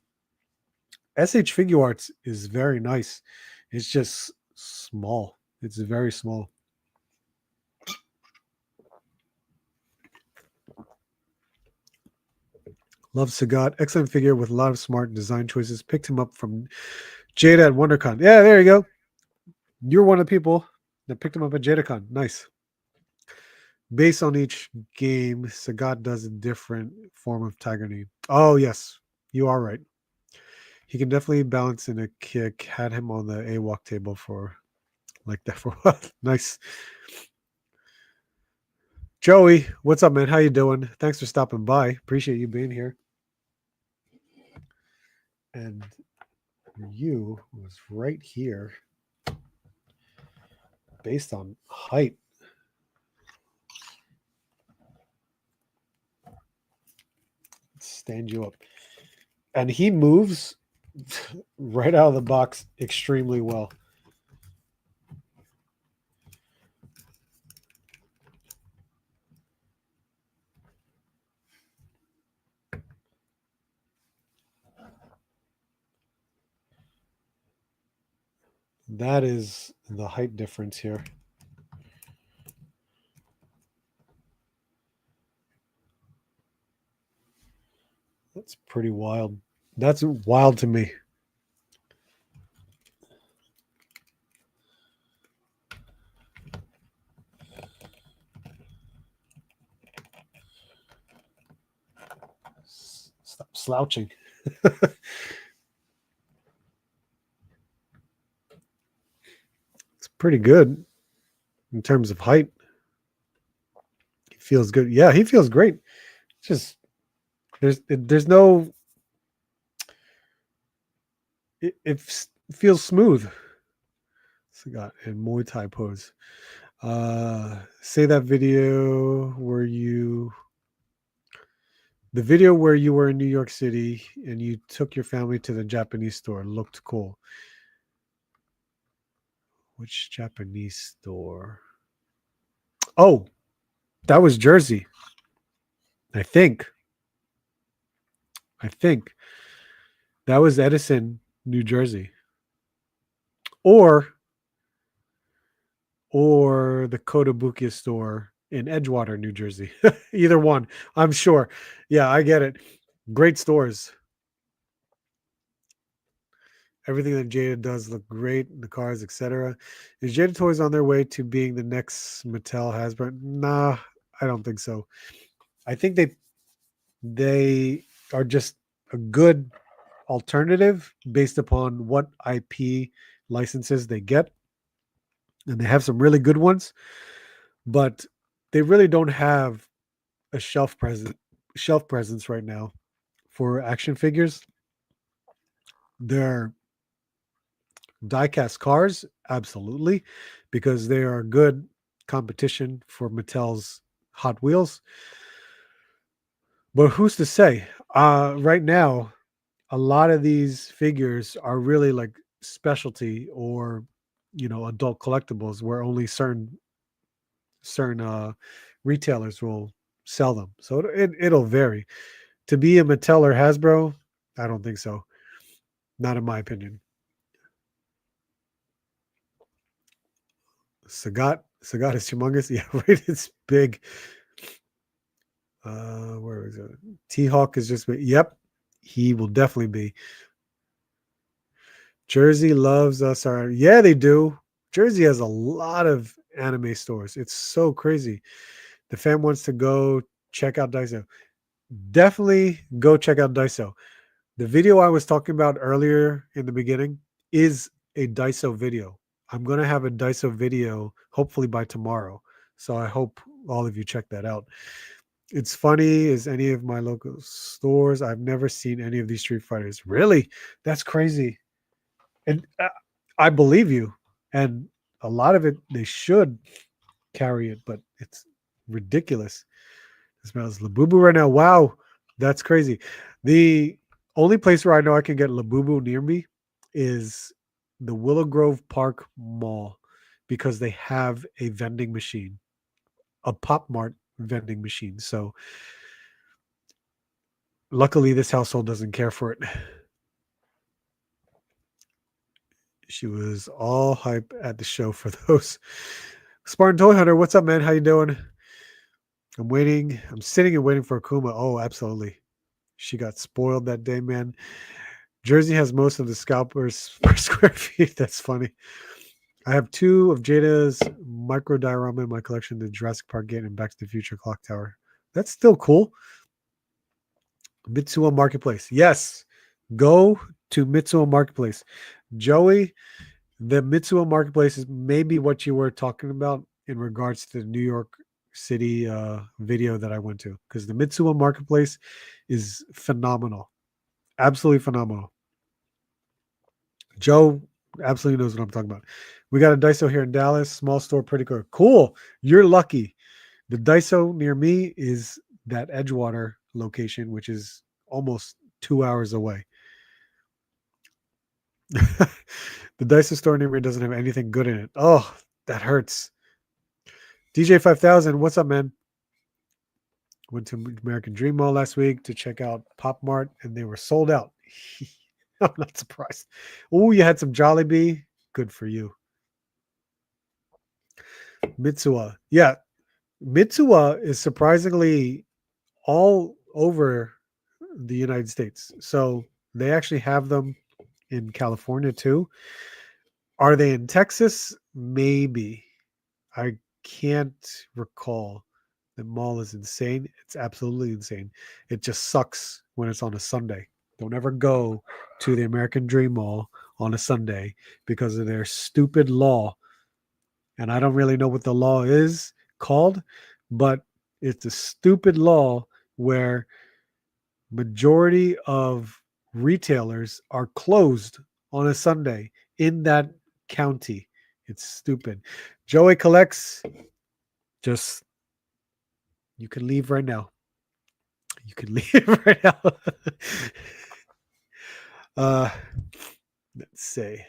SH Figure Arts is very nice. It's just small. It's very small. Love Sagat. Excellent figure with a lot of smart design choices. Picked him up from Jada at WonderCon. Yeah, there you go. You're one of the people that picked him up at JadaCon. Nice. Based on each game, Sagat does a different form of Tiger. Oh, yes. You are right. He can definitely balance in a kick. Had him on the AWalk table for like that for a while. Nice. Joey, what's up, man? How you doing? Thanks for stopping by. Appreciate you being here. And you was right here based on height. Stand you up. And he moves right out of the box extremely well. That is the height difference here. That's pretty wild. That's wild to me. Stop slouching. It's pretty good in terms of height. He feels good. Yeah, he feels great. Just there's no. It feels smooth. Sagat and Muay Thai pose. Say that video where you. The video where you were in New York City and you took your family to the Japanese store looked cool. Which Japanese store? Oh, that was Jersey. I think that was Edison, New Jersey, or the Kotobukiya store in Edgewater, New Jersey. Either one, I'm sure. Yeah, I get it. Great stores. Everything that Jada does look great. The cars, etc. Is Jada Toys on their way to being the next Mattel Hasbro? Nah, I don't think so. I think they are just a good alternative based upon what IP licenses they get. And they have some really good ones, but they really don't have a shelf presence right now for action figures. They're diecast cars, absolutely, because they are good competition for Mattel's Hot Wheels. But who's to say? Right now, a lot of these figures are really like specialty or adult collectibles where only certain retailers will sell them. So it'll vary. To be a Mattel or Hasbro, I don't think so. Not in my opinion. Sagat is humongous. Yeah, right. It's big. Where is it? T Hawk is just. Yep, he will definitely be. Jersey loves us. Yeah, they do. Jersey has a lot of anime stores. It's so crazy. The fam wants to go check out Daiso. Definitely go check out Daiso. The video I was talking about earlier in the beginning is a Daiso video. I'm going to have a Daiso video hopefully by tomorrow. So I hope all of you check that out. It's funny. Is any of my local stores? I've never seen any of these Street Fighters. Really? That's crazy. And I believe you. And a lot of it, they should carry it, but it's ridiculous. It smells Labubu right now. Wow, that's crazy. The only place where I know I can get Labubu near me is the Willow Grove Park Mall because they have a vending machine, a Pop Mart vending machine. So luckily, this household doesn't care for it. She was all hype at the show for those. Spartan Toy Hunter, what's up, man? How you doing? I'm waiting. I'm sitting and waiting for Akuma. Oh, absolutely. She got spoiled that day, man. Jersey has most of the scalpers per square feet. That's funny. I have 2 of Jada's micro diorama in my collection, the Jurassic Park Gate and Back to the Future Clock Tower. That's still cool. Mitsuo Marketplace. Yes. Go to Mitsuo Marketplace. Joey, the Mitsuo Marketplace is maybe what you were talking about in regards to the New York City video that I went to, because the Mitsuo Marketplace is phenomenal. Absolutely phenomenal. Joe absolutely knows what I'm talking about. We got a Daiso here in Dallas, small store, pretty cool. Cool. You're lucky. The Daiso near me is that Edgewater location, which is almost 2 hours away. The Daiso store near me doesn't have anything good in it. Oh, that hurts. DJ 5000, what's up, man? Went to American Dream Mall last week to check out Pop Mart, and they were sold out. I'm not surprised. Oh, you had some Jollibee. Good for you. Mitsuwa. Yeah, Mitsuwa is surprisingly all over the United States. So they actually have them in California too. Are they in Texas? Maybe. I can't recall. The mall is insane. It's absolutely insane. It just sucks when it's on a Sunday. Don't ever go to the American Dream Mall on a Sunday because of their stupid law. And I don't really know what the law is called, but it's a stupid law where majority of retailers are closed on a Sunday in that county. It's stupid. Joey collects. Just you can leave right now. You can leave right now. uh let's say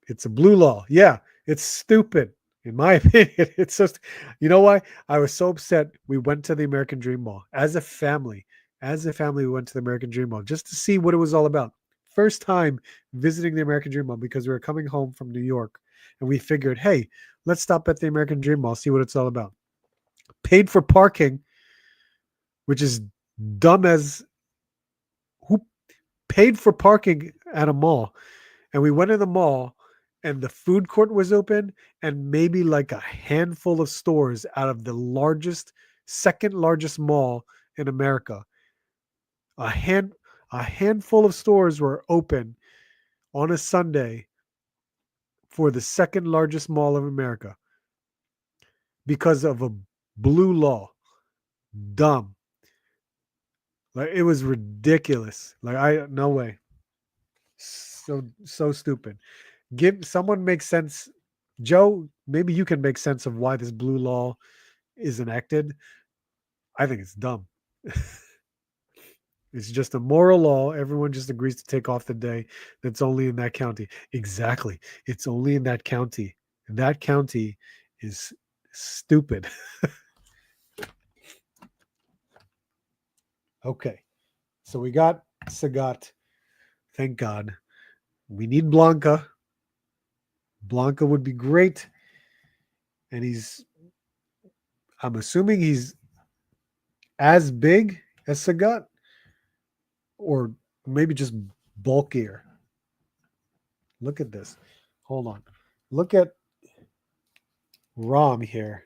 it's a blue law. Yeah, it's stupid. In my opinion, it's just, you know why? I was so upset. We went to the American Dream Mall as a family. As a family, we went to the American Dream Mall just to see what it was all about. First time visiting the American Dream Mall because we were coming home from New York and we figured, hey, let's stop at the American Dream Mall, see what it's all about. Paid for parking, which is dumb as who paid for parking at a mall. And we went in the mall and the food court was open and maybe like a handful of stores out of the largest, second largest mall in America. A hand a handful of stores were open on a Sunday for the second largest mall of America because of a blue law. Dumb. Like it was ridiculous. Like I no way. So stupid. Give someone make sense. Joe, maybe you can make sense of why this blue law is enacted. I think it's dumb. It's just a moral law. Everyone just agrees to take off the day that's only in that county. Exactly. It's only in that county. And that county is stupid. Okay. So we got Sagat. Thank God. We need Blanca. Blanca would be great. And I'm assuming he's as big as Sagat or maybe just bulkier. Look at this. Hold on. Look at Rom here.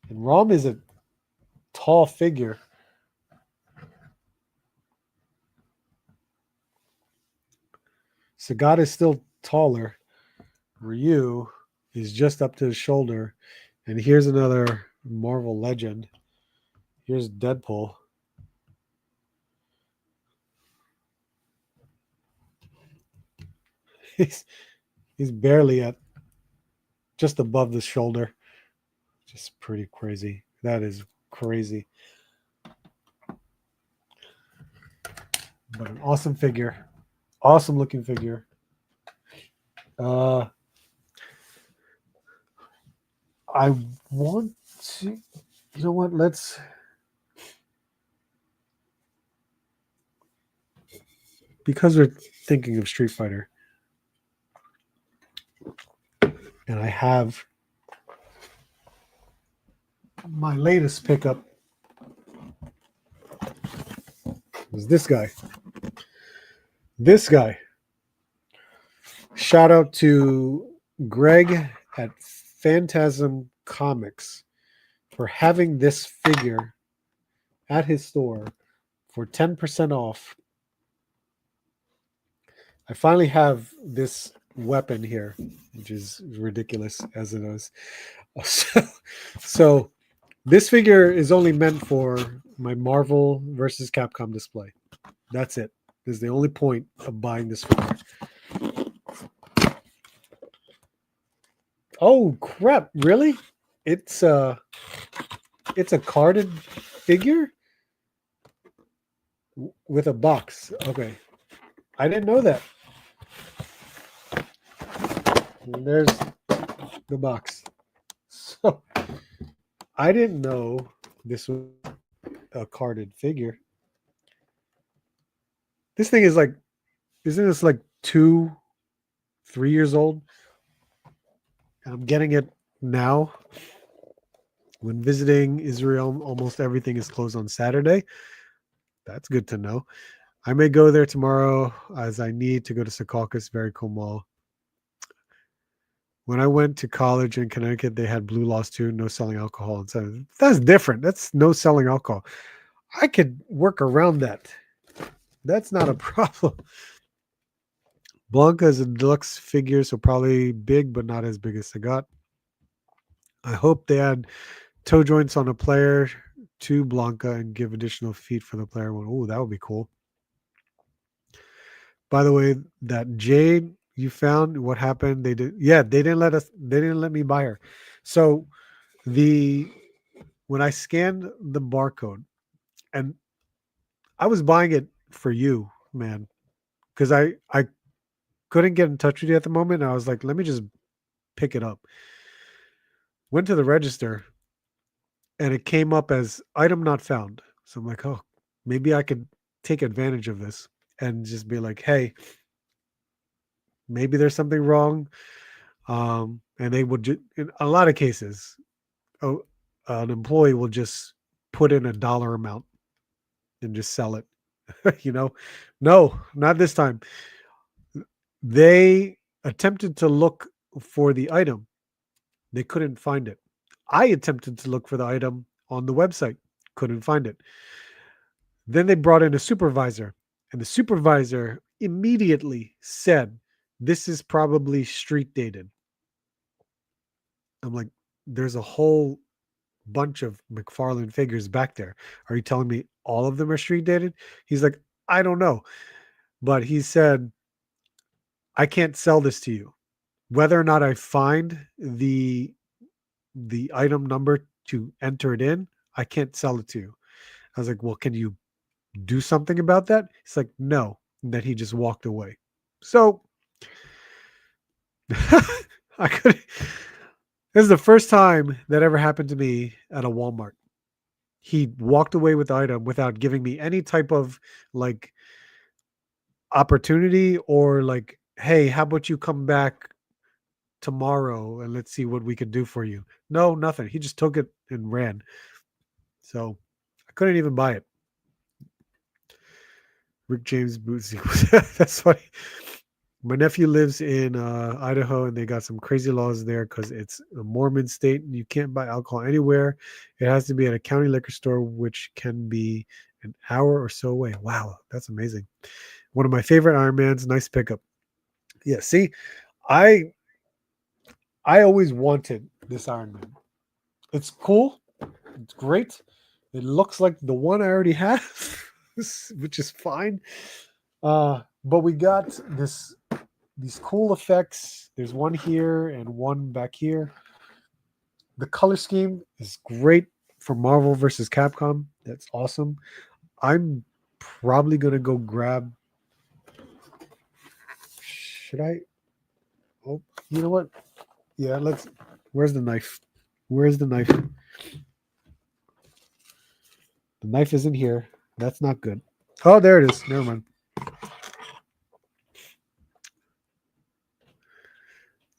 And Rom is a tall figure. Sagat is still taller. Ryu is just up to his shoulder. And here's another Marvel legend. Here's Deadpool. He's he's barely at just above the shoulder. Just pretty crazy. That is crazy. But an awesome figure. Awesome looking figure. I want to, you know what? because we're thinking of Street Fighter, and I have my latest pickup was this guy. This guy. Shout out to Greg at Phantasm Comics for having this figure at his store for 10% off. I finally have this weapon here, which is ridiculous as it is. So this figure is only meant for my Marvel versus Capcom display. That's it. This is the only point of buying this figure. Oh crap! Really? It's a carded figure with a box. Okay, I didn't know that. And there's the box. So I didn't know this was a carded figure. This thing is like, isn't this like 2, 3 years old? And I'm getting it now. When visiting Israel, almost everything is closed on Saturday. That's good to know. I may go there tomorrow as I need to go to Secaucus, very cool mall. When I went to college in Connecticut, they had blue laws too, no selling alcohol. And so that's different. That's no selling alcohol. I could work around that. That's not a problem. Blanca is a deluxe figure, so probably big, but not as big as Sagat. I hope they add toe joints on a player to Blanca and give additional feet for the player one. Oh, that would be cool. By the way, that Jade you found, what happened? They didn't let me buy her. So when I scanned the barcode, and I was buying it for you, man, because I couldn't get in touch with you at the moment. And I was like, let me just pick it up. Went to the register and it came up as item not found. So I'm like, oh, maybe I could take advantage of this and just be like, hey, maybe there's something wrong. And they would, in a lot of cases, an employee will just put in a dollar amount and just sell it. No, not this time. They attempted to look for the item. They couldn't find it. I attempted to look for the item on the website, couldn't find it. Then they brought in a supervisor, and the supervisor immediately said, this is probably street dated. I'm like, there's a whole bunch of McFarlane figures back there. Are you telling me all of them are street dated? He's like, I don't know. But he said, I can't sell this to you. Whether or not I find the item number to enter it in, I can't sell it to you. I was like, well, can you do something about that? He's like, no. And then he just walked away. So I could. This is the first time that ever happened to me at a Walmart. He walked away with the item without giving me any type of like opportunity or like, hey, how about you come back tomorrow and let's see what we could do for you. No, nothing. He just took it and ran. So I couldn't even buy it. Rick James boot sequels. That's funny. My nephew lives in Idaho, and they got some crazy laws there because it's a Mormon state, and you can't buy alcohol anywhere. It has to be at a county liquor store, which can be an hour or so away. Wow, that's amazing. One of my favorite Iron Mans. Nice pickup. Yeah, see, I always wanted this Iron Man. It's cool. It's great. It looks like the one I already have, which is fine. But we got these cool effects. There's one here and one back here. The color scheme is great for Marvel versus Capcom. That's awesome. I'm probably gonna go grab. Should I? Oh, you know what? Yeah, let's. Where's the knife? Where's the knife? The knife isn't here. That's not good. Oh, there it is. Never mind.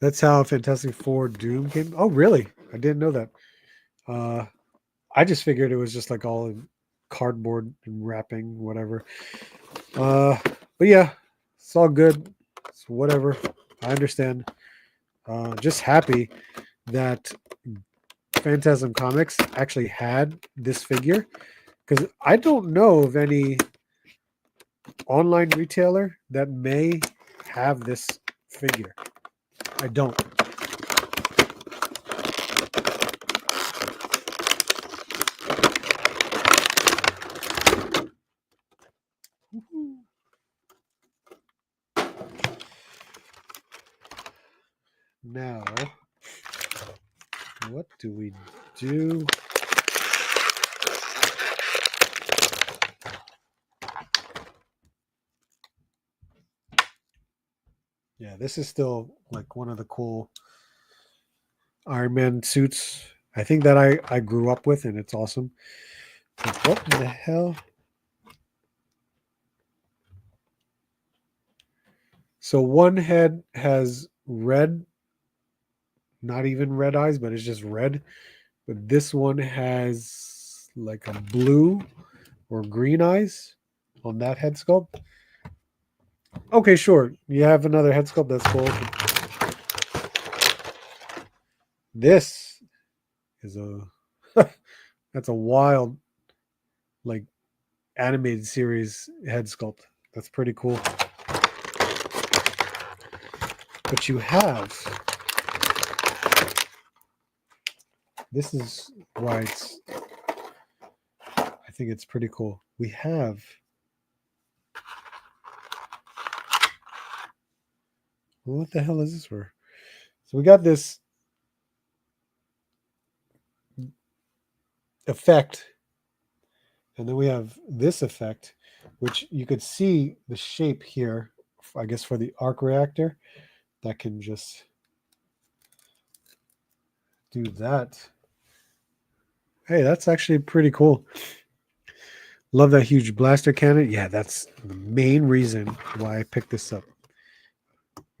That's how Fantastic Four Doom came. Oh, really? I didn't know that. Uh, I just figured it was just like all in cardboard and wrapping, whatever. But yeah, it's all good. It's whatever. I understand. Just happy that Phantasm Comics actually had this figure because I don't know of any online retailer that may have this figure. I don't. Now, what do we do? Yeah, this is still like one of the cool Iron Man suits. I think that I grew up with, and it's awesome. But what the hell? So one head has red, not even red eyes, but it's just red. But this one has like a blue or green eyes on that head sculpt. Okay, sure. You have another head sculpt. That's cool. This is a that's a wild like animated series head sculpt. That's pretty cool. But you have this is why it's I think it's pretty cool. We have what the hell is this for? So we got this effect, and then we have this effect, which you could see the shape here, I guess for the arc reactor, that can just do that. Hey, that's actually pretty cool. Love that huge blaster cannon. Yeah, that's the main reason why I picked this up.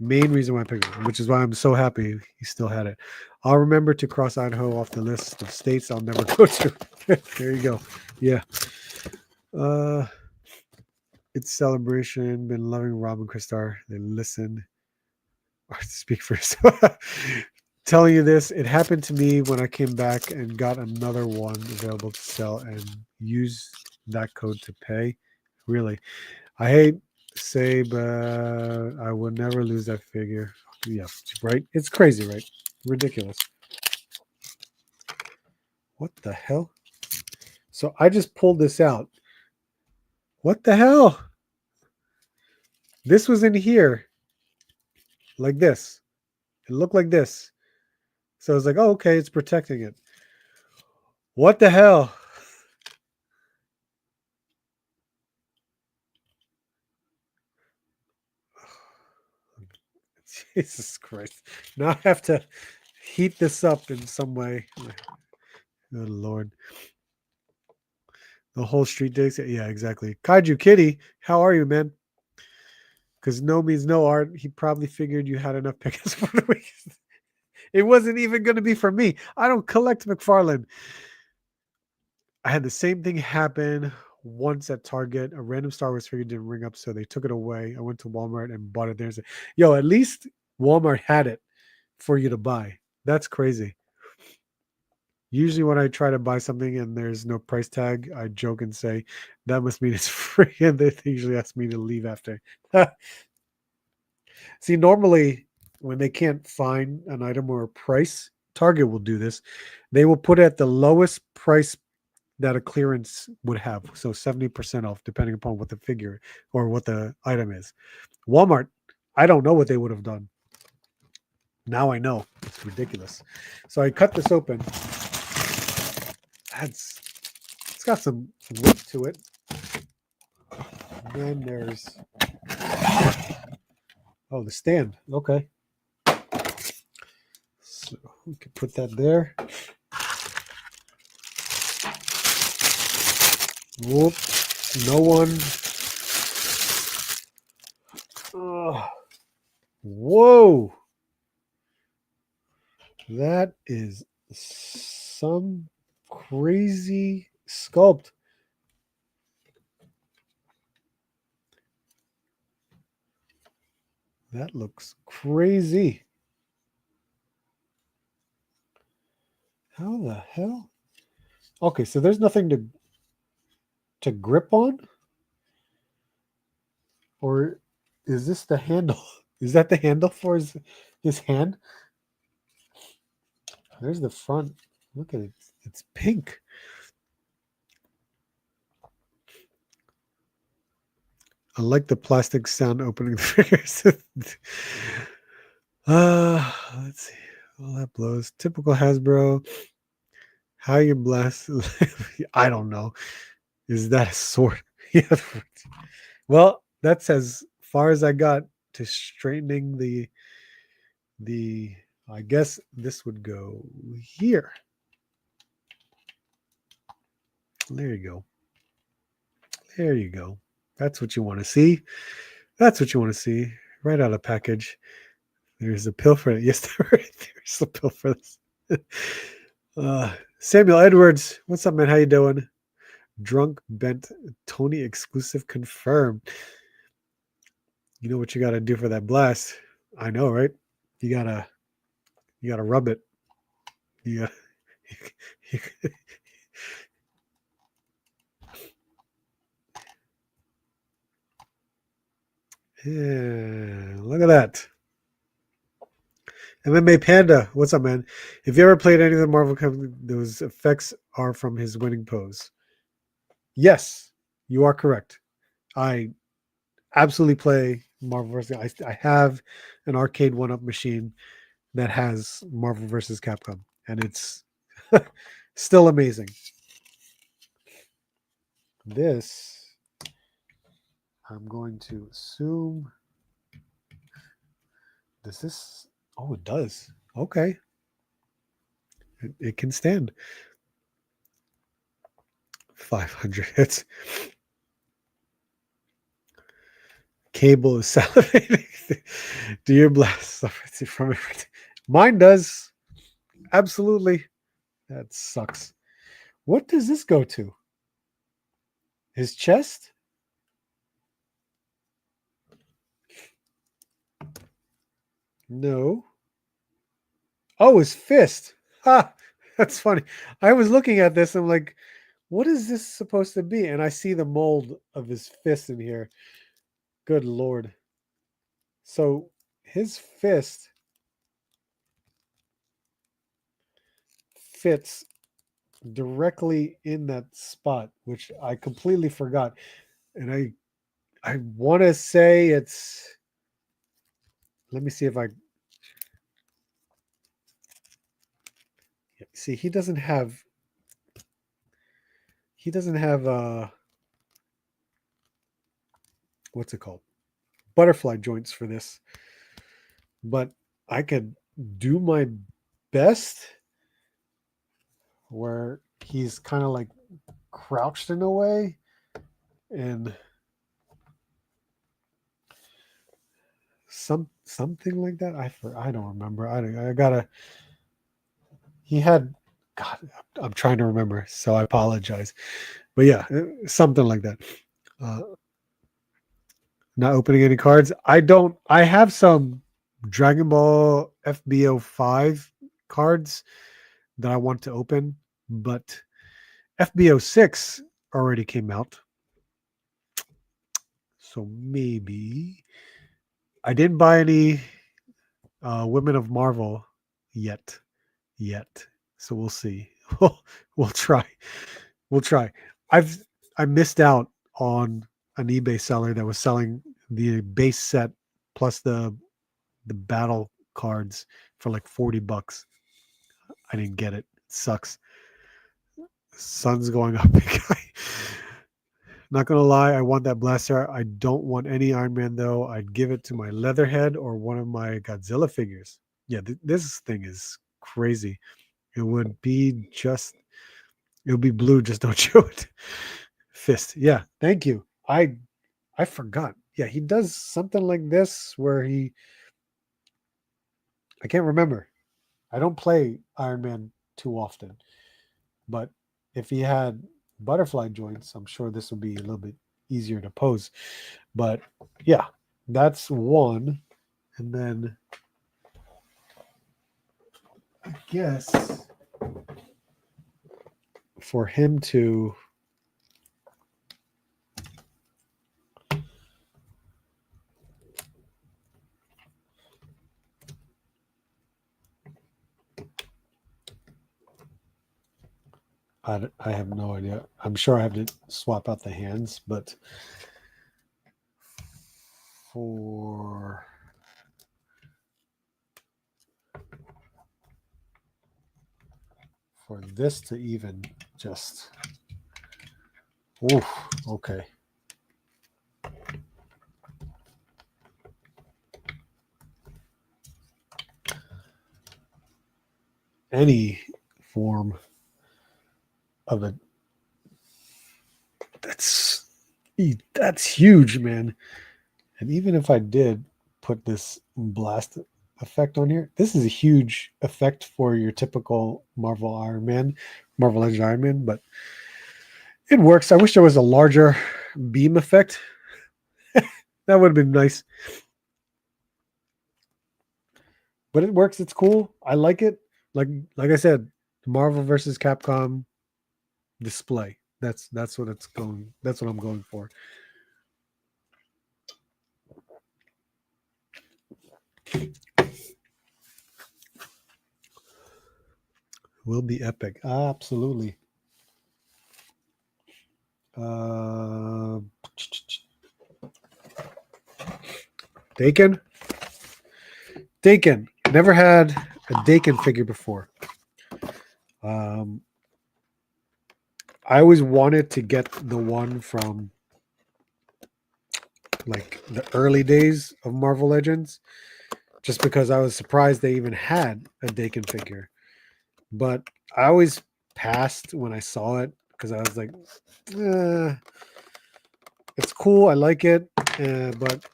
Main reason why I picked it, which is why I'm so happy he still had it. I'll remember to cross Idaho off the list of states I'll never go to. There you go. Yeah. It's celebration. Been loving Rob and Christar. They listen. Speak for yourself. Telling you this, it happened to me when I came back and got another one available to sell and use that code to pay. Really, I hate say, but I will never lose that figure. Yeah, right. It's crazy, right? Ridiculous. What the hell? So I just pulled this out. What the hell? This was in here, like this. It looked like this. So I was like, oh, okay, it's protecting it. What the hell? Jesus Christ. Now I have to heat this up in some way. Good Lord. The whole street days. Yeah, exactly. Kaiju Kitty, how are you, man? Because no means no, Art. He probably figured you had enough pickers for the week. It wasn't even going to be for me. I don't collect McFarlane. I had the same thing happen once at Target. A random Star Wars figure didn't ring up, so they took it away. I went to Walmart and bought it there. Said, yo, at least Walmart had it for you to buy. That's crazy. Usually, when I try to buy something and there's no price tag, I joke and say, that must mean it's free. And they usually ask me to leave after. See, normally, when they can't find an item or a price, Target will do this. They will put it at the lowest price that a clearance would have. So 70% off, depending upon what the figure or what the item is. Walmart, I don't know what they would have done. Now I know. It's ridiculous. So I cut this open. It's got some wood to it. And then there's the stand. Okay. So we can put that there. Whoop. No one. Whoa. That is some crazy sculpt. That looks crazy. How the hell? Okay, so there's nothing to grip on? Or is this the handle? Is that the handle for his hand? There's the front. Look at it. It's pink. I like the plastic sound opening the fingers. Let's see. All that blows. Typical Hasbro. How you blast? I don't know. Is that a sword? Yeah. Well, that's as far as I got to straightening the. I guess this would go here. There you go. There you go. That's what you want to see. That's what you want to see. Right out of package. There's a pill for it. Yes, there's a pill for this. Samuel Edwards, what's up, man? How you doing? Drunk Bent Tony exclusive confirmed. You know what you got to do for that blast? I know, right? You gotta rub it. You gotta, yeah, look at that. MMA Panda, what's up, man? If you ever played any of the Marvel company, those effects are from his winning pose. Yes, you are correct. I absolutely play Marvel vs. I have an arcade one-up machine that has Marvel vs. Capcom, and it's still amazing. This, I'm going to assume. Does this? Oh, it does. Okay. It can stand 500 hits. Cable is salivating. Do your blast suffer from it? Mine does. Absolutely. That sucks. What does this go to? His chest? No. Oh, his fist. Ha! That's funny. I was looking at this. I'm like, what is this supposed to be? And I see the mold of his fist in here. Good Lord. So his fist fits directly in that spot, which I completely forgot. And I want to say it's. Let me see if I. See, he doesn't have. He doesn't have. What's it called? Butterfly joints for this. But I could do my best where he's kind of like crouched in a way and something like that. I don't remember. I gotta. He had. God, I'm trying to remember, so I apologize. But yeah, something like that. Uh, not opening any cards. I don't. I have some Dragon Ball FBO 5 cards that I want to open, but FBO 6 already came out. So maybe I didn't buy any Women of Marvel yet. yet. So we'll see. We'll try. We'll try. I've I missed out on an eBay seller that was selling the base set plus the battle cards for like $40. I didn't get it. It sucks. Sun's going up. Not gonna lie, I want that blaster. I don't want any Iron Man though. I'd give it to my Leatherhead or one of my Godzilla figures. Yeah, this thing is crazy. It would be just, it would be blue. Just don't show it. Fist. Yeah, thank you. I forgot. Yeah, he does something like this where I can't remember. I don't play Iron Man too often, but if he had butterfly joints, I'm sure this would be a little bit easier to pose. But yeah, that's one. And then I guess for him to I have no idea. I'm sure I have to swap out the hands, but for this to even just, oof, okay. Any form of it, that's huge, man. And even if I did put this blast effect on here, this is a huge effect for your typical Marvel Legends Iron Man, but it works. I wish there was a larger beam effect. That would have been nice. But it works. It's cool. I like it. Like I said, Marvel versus Capcom display. That's what it's going. That's what I'm going for. Will be epic. Absolutely. Daken. Never had a Daken figure before. I always wanted to get the one from like the early days of Marvel Legends, just because I was surprised they even had a Daken figure. But I always passed when I saw it because I was like, it's cool, I like it, but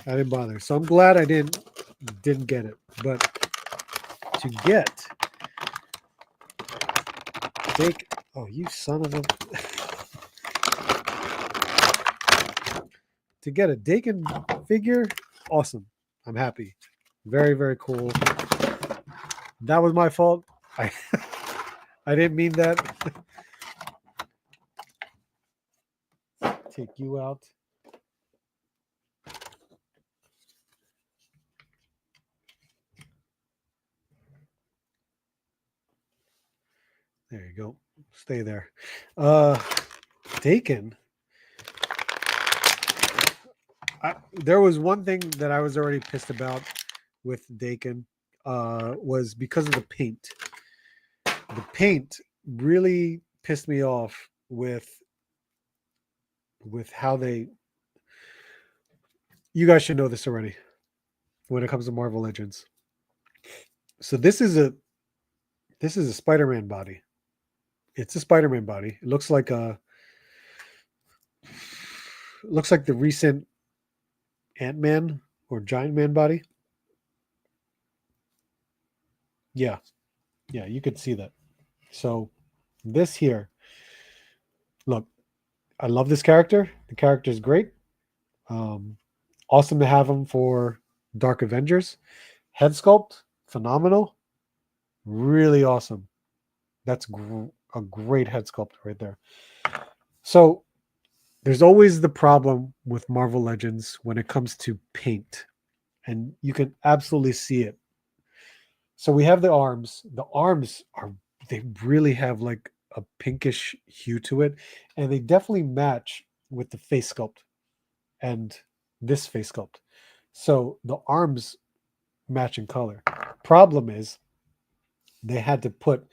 I didn't bother. So I'm glad I didn't get it. But to get Daken, oh you son of a to get a Daken figure, awesome. I'm happy. Very, very cool. That was my fault. I didn't mean that. Take you out. There you go. Stay there. Daken. There was one thing that I was already pissed about with Daken, was because of the paint. The paint really pissed me off with how they. You guys should know this already when it comes to Marvel Legends. So this is a Spider-Man body. It's a Spider-Man body. It looks like the recent Ant-Man or Giant Man body. Yeah, you could see that. So this here, look, I love this character. The character is great. Awesome to have him for Dark Avengers. Head sculpt, phenomenal. Really awesome. That's a great head sculpt right there. So there's always the problem with Marvel Legends when it comes to paint, and you can absolutely see it So we have the arms. The arms are, they really have like a pinkish hue to it, and they definitely match with the face sculpt and this face sculpt. So the arms match in color. Problem is they had to put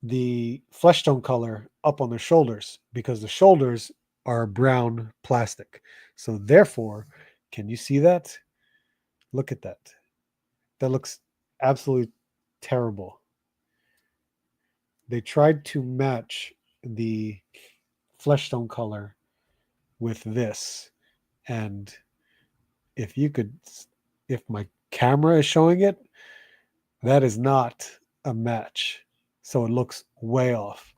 the flesh tone color up on the shoulders because the shoulders are brown plastic. So therefore, can you see that? Look at that. That looks absolutely terrible. They tried to match the flesh tone color with this, and if you could, if my camera is showing it, that is not a match. So it looks way off.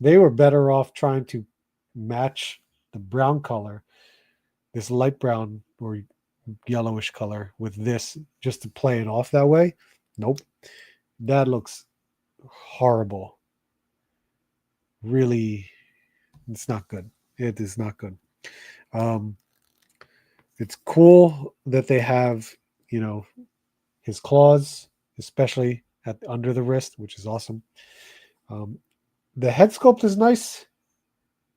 They were better off trying to match the brown color, this light brown or yellowish color, with this just to play it off that way. Nope. That looks horrible. Really, it's not good. It is not good. Um, it's cool that they have, you know, his claws, especially at under the wrist, which is awesome. Um, the head sculpt is nice.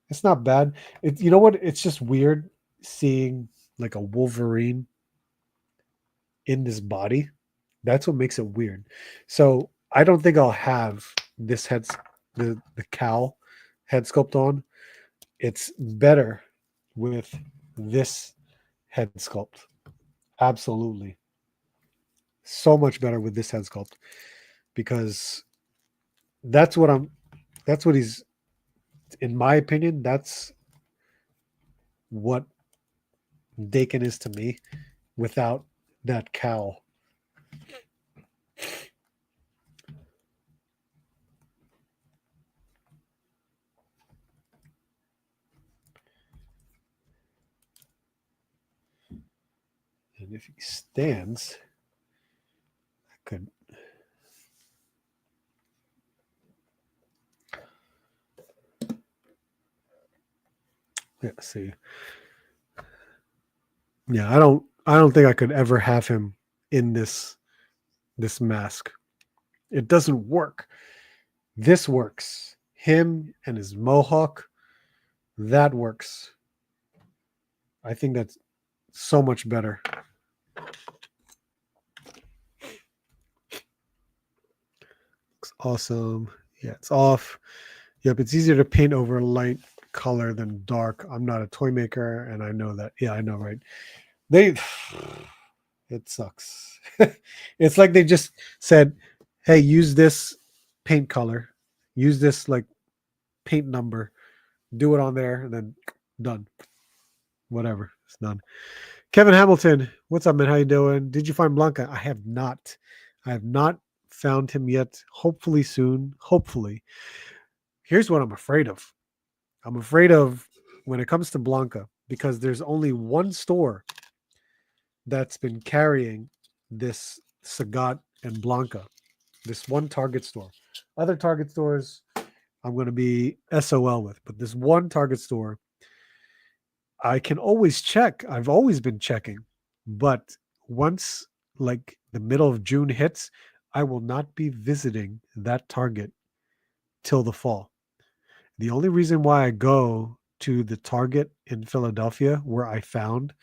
It's not bad. It, you know what? It's just weird seeing like a Wolverine in this body. That's what makes it weird. So I don't think I'll have this the cowl head sculpt on. It's better with this head sculpt. Absolutely. So much better with this head sculpt because that's what I'm that's what he's, in my opinion, that's what Daken is to me without that cowl. And if he stands, I could. Let's see. Yeah, I don't think I could ever have him in this mask. It doesn't work. This works. Him and his mohawk, that works. I think that's so much better. Looks awesome. Yeah, it's off. Yep, it's easier to paint over light color than dark. I'm not a toy maker, and I know that. Yeah, I know, right? They, it sucks. It's like they just said, "Hey, use this paint color, use this like paint number, do it on there, and then done. Whatever, it's done." Kevin Hamilton, what's up, man? How you doing? Did you find Blanca? I have not. I have not found him yet. Hopefully soon. Hopefully. Here's what I'm afraid of. I'm afraid of when it comes to Blanca because there's only one store that's been carrying this Sagat and Blanca. This one Target store. Other Target stores I'm going to be SOL with, but this one Target store I can always check. I've always been checking, but once like the middle of June hits, I will not be visiting that Target till the fall. The only reason why I go to the Target in Philadelphia where I found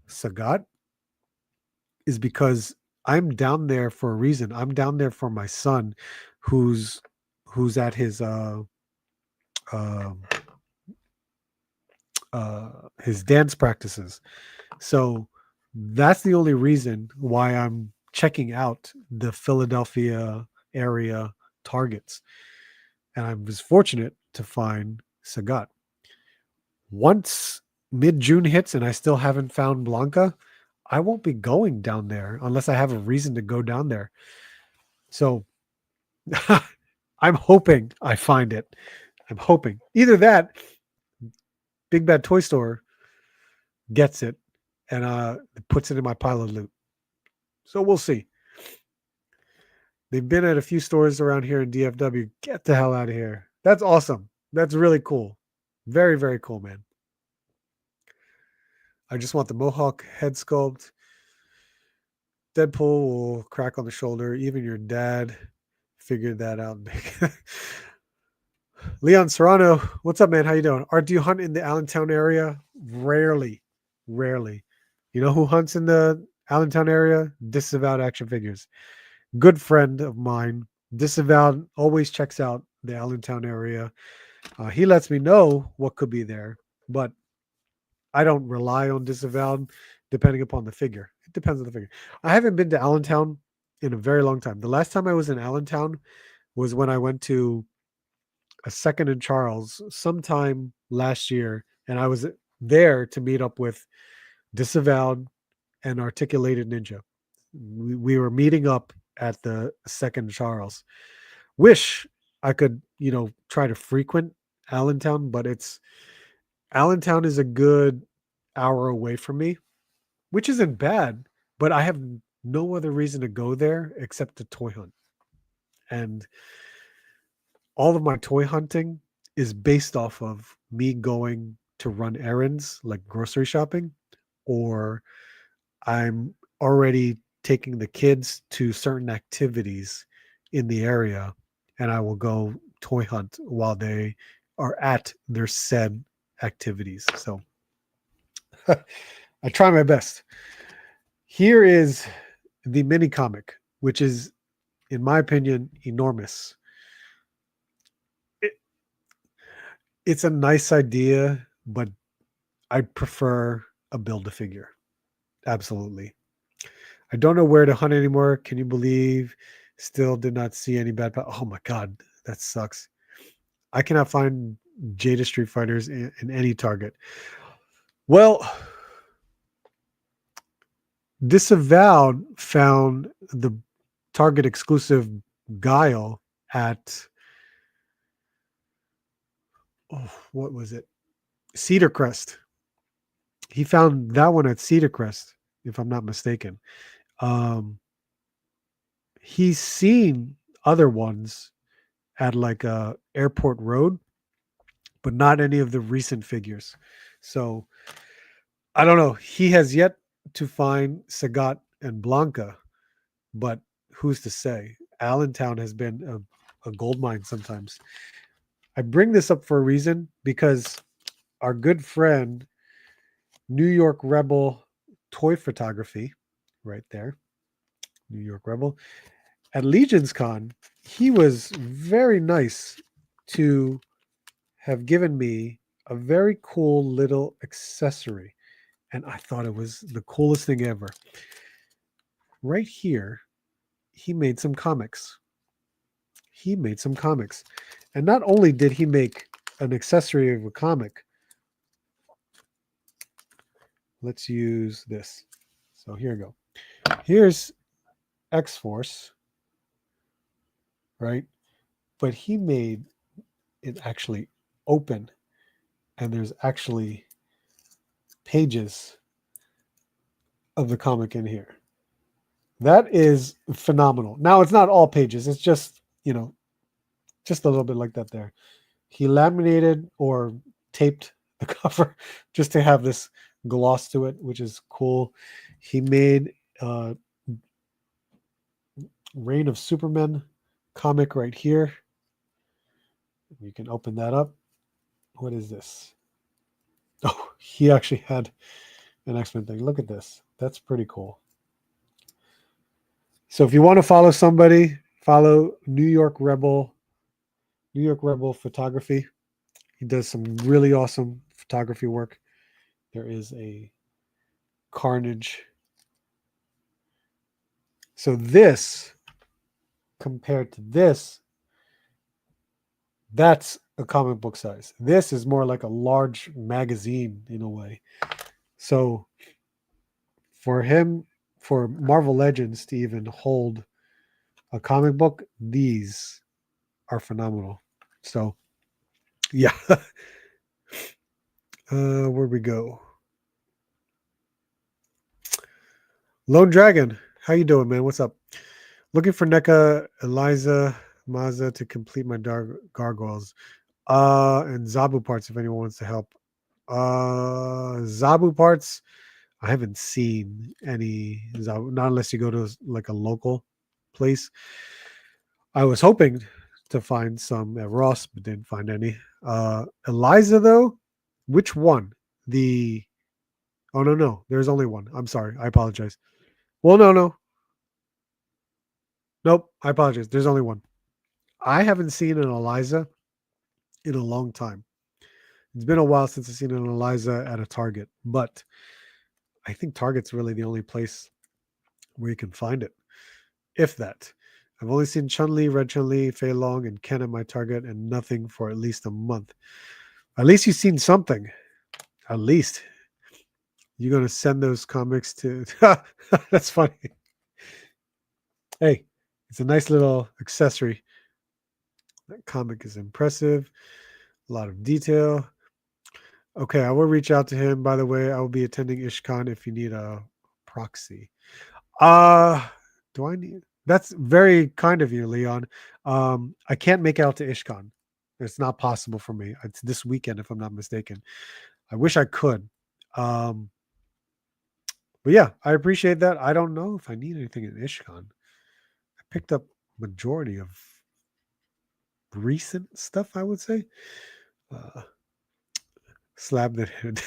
Sagat is because I'm down there for a reason. I'm down there for my son who's at um his dance practices. So that's the only reason why I'm checking out the Philadelphia area Targets. And I was fortunate to find Sagat. Once mid June hits and I still haven't found Blanca, I won't be going down there unless I have a reason to go down there. So I'm hoping I find it. I'm hoping either that Big Bad Toy Store gets it and puts it in my pile of loot. So we'll see. They've been at a few stores around here in DFW. Get the hell out of here. That's awesome. That's really cool. Very, very cool, man. I just want the Mohawk head sculpt. Deadpool will crack on the shoulder. Even your dad figured that out. Leon Serrano, what's up, man? How you doing? Art, do you hunt in the Allentown area? Rarely, rarely. You know who hunts in the Allentown area? Disavowed Action Figures. Good friend of mine. Disavowed always checks out the Allentown area. He lets me know what could be there, but I don't rely on Disavowed depending upon the figure. It depends on the figure. I haven't been to Allentown in a very long time. The last time I was in Allentown was when I went to a Second and Charles sometime last year, and I was there to meet up with Disavowed and Articulated Ninja. We were meeting up at the Second Charles. Wish I could, try to frequent Allentown, but Allentown is a good hour away from me, which isn't bad, but I have no other reason to go there except to toy hunt. And all of my toy hunting is based off of me going to run errands like grocery shopping, or I'm already taking the kids to certain activities in the area, and I will go toy hunt while they are at their said activities. So I try my best. Here is the mini comic, which is, in my opinion, enormous. It's a nice idea, but I prefer a Build-A-Figure. Absolutely. I don't know where to hunt anymore. Can you believe? Still did not see any bad. Oh my God, that sucks. I cannot find Jada Street Fighters in any Target. Well, Disavowed found the Target exclusive Guile at, what was it? Cedar Crest. He found that one at Cedar Crest, if I'm not mistaken. He's seen other ones at like Airport Road, but not any of the recent figures. So I don't know. He has yet to find Sagat and Blanca, but who's to say? Allentown has been a gold mine sometimes. I bring this up for a reason because our good friend, New York Rebel Toy Photography, right there, New York Rebel, at Legion's Con, he was very nice to have given me a very cool little accessory. And I thought it was the coolest thing ever. Right here, he made some comics. And not only did he make an accessory of a comic, let's use this. So here we go. Here's X-Force, right? But he made it actually open, and there's actually pages of the comic in here. That is phenomenal. Now, it's not all pages. It's just, just a little bit like that there. He laminated or taped the cover just to have this gloss to it, which is cool. He made Reign of Superman comic right here. You can open that up. What is this? Oh, he actually had an X-Men thing. Look at this. That's pretty cool. So if you want to follow somebody, follow New York Rebel Photography. He does some really awesome photography work. There is a Carnage. So this, compared to this, that's a comic book size. This is more like a large magazine in a way. So for Marvel Legends to even hold a comic book, these are phenomenal. So yeah. Where we go? Lone Dragon, how you doing, man? What's up? Looking for NECA Eliza Maza to complete my gargoyles. And Zabu parts if anyone wants to help. Zabu parts, I haven't seen any, not unless you go to like a local place. I was hoping to find some at Ross, but didn't find any. Eliza, though, which one? The Oh no, no, there's only one. I'm sorry, I apologize. Well, no, no, nope, I apologize. There's only one. I haven't seen an Eliza in a long time. It's been a while since I've seen an Eliza at a Target, but I think Target's really the only place where you can find it, if that. I've only seen Chun-Li, Red Chun-Li, Fei Long, and Ken at my Target, and nothing for at least a month. At least you've seen something. At least. You're going to send those comics to... That's funny. Hey, it's a nice little accessory. That comic is impressive. A lot of detail. Okay, I will reach out to him. By the way, I will be attending IshCon if you need a proxy. Uh, do I need... That's very kind of you, Leon. I can't make it out to IshCon. It's not possible for me. It's this weekend, if I'm not mistaken. I wish I could. But yeah, I appreciate that. I don't know if I need anything in IshCon. I picked up majority of recent stuff, I would say. Slab that hit.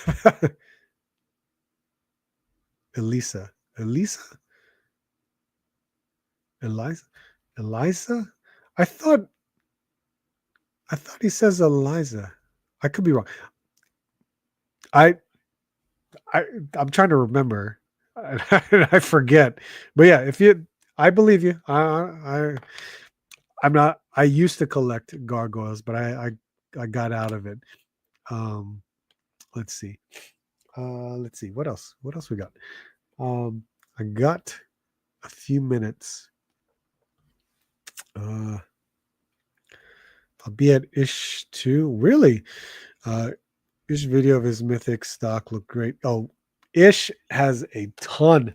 Elisa. Elisa? Eliza? Eliza? I thought he says Eliza. I could be wrong. I I'm trying to remember. I forget. But yeah, if you I believe you. I'm not I used to collect gargoyles, but I got out of it. Um let's see. Let's see. What else? What else we got? I got a few minutes. I'll be at Ish too. Really? Ish video of his mythic stock looked great. Oh, Ish has a ton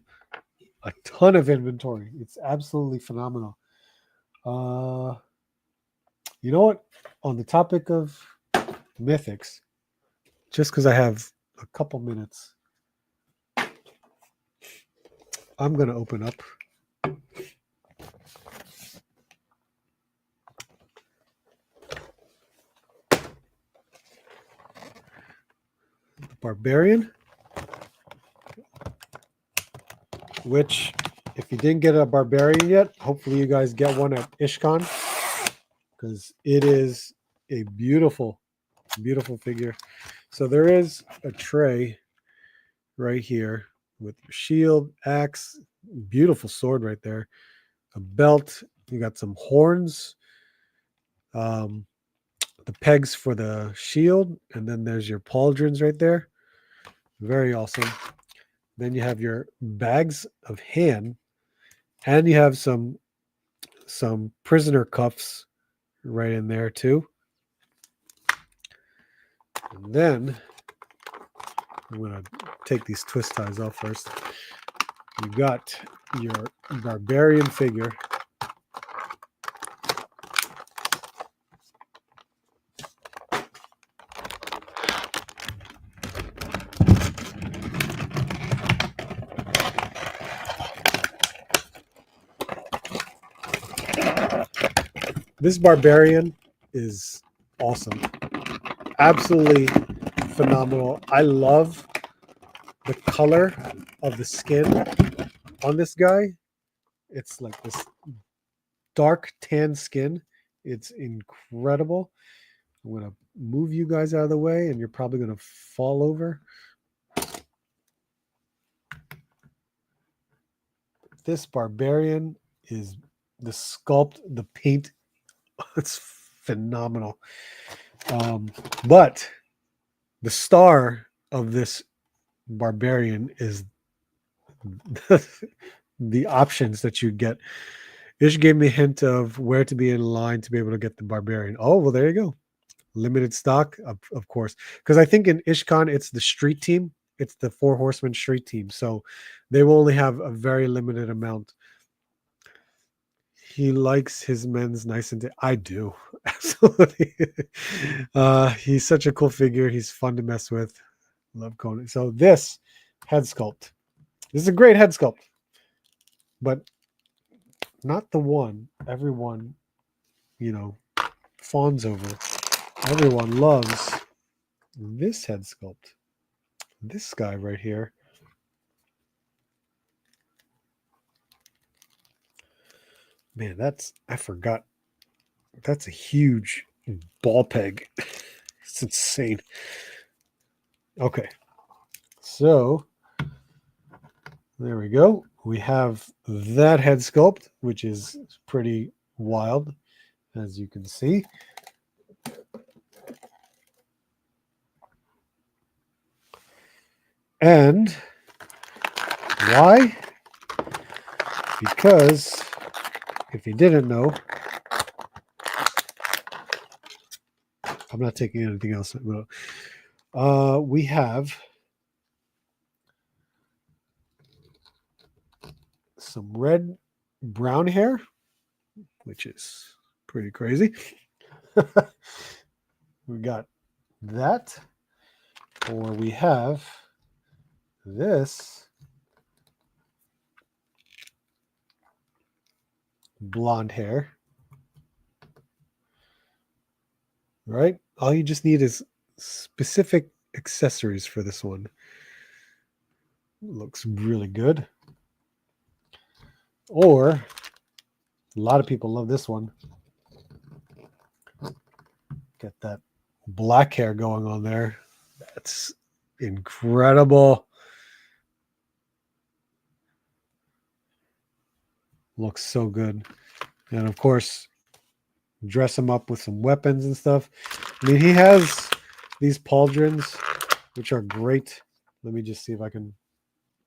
of inventory. It's absolutely phenomenal. You know what? On the topic of mythics, just because I have a couple minutes, I'm going to open up the Barbarian, which, if you didn't get a Barbarian yet, hopefully you guys get one at IshCon, because it is a beautiful, beautiful figure. So there is a tray right here with your shield, axe, beautiful sword right there, a belt. You got some horns, the pegs for the shield, and then there's your pauldrons right there. Very awesome. Then you have your bags of hand, and you have some prisoner cuffs right in there too. And then I'm going to take these twist ties off first. You got your Barbarian figure. This Barbarian is awesome. Absolutely phenomenal. I love the color of the skin on this guy. It's like this dark tan skin. It's incredible. I'm going to move you guys out of the way, and you're probably going to fall over. This Barbarian is the sculpt, the paint. It's phenomenal. But the star of this Barbarian is the options that you get. Ish gave me a hint of where to be in line to be able to get the Barbarian. Oh, well, there you go. Limited stock, of course. Because I think in IshCon, it's the street team. It's the 4 Horsemen street team. So they will only have a very limited amount. He likes his men's nice and I do. Absolutely. He's such a cool figure. He's fun to mess with. Love Conan. So this head sculpt. This is a great head sculpt, but not the one everyone, fawns over. Everyone loves this head sculpt. This guy right here. Man, I forgot. That's a huge ball peg. It's insane. Okay. So there we go. We have that head sculpt, which is pretty wild, as you can see. And why? Because if you didn't know, I'm not taking anything else. We have some red brown hair, which is pretty crazy. We got that, or we have this blonde hair. Right? All you just need is specific accessories for this one. Looks really good. Or a lot of people love this one. Get that black hair going on there. That's incredible. Looks so good. And of course, dress him up with some weapons and stuff. I mean, he has these pauldrons, which are great. Let me just see if I can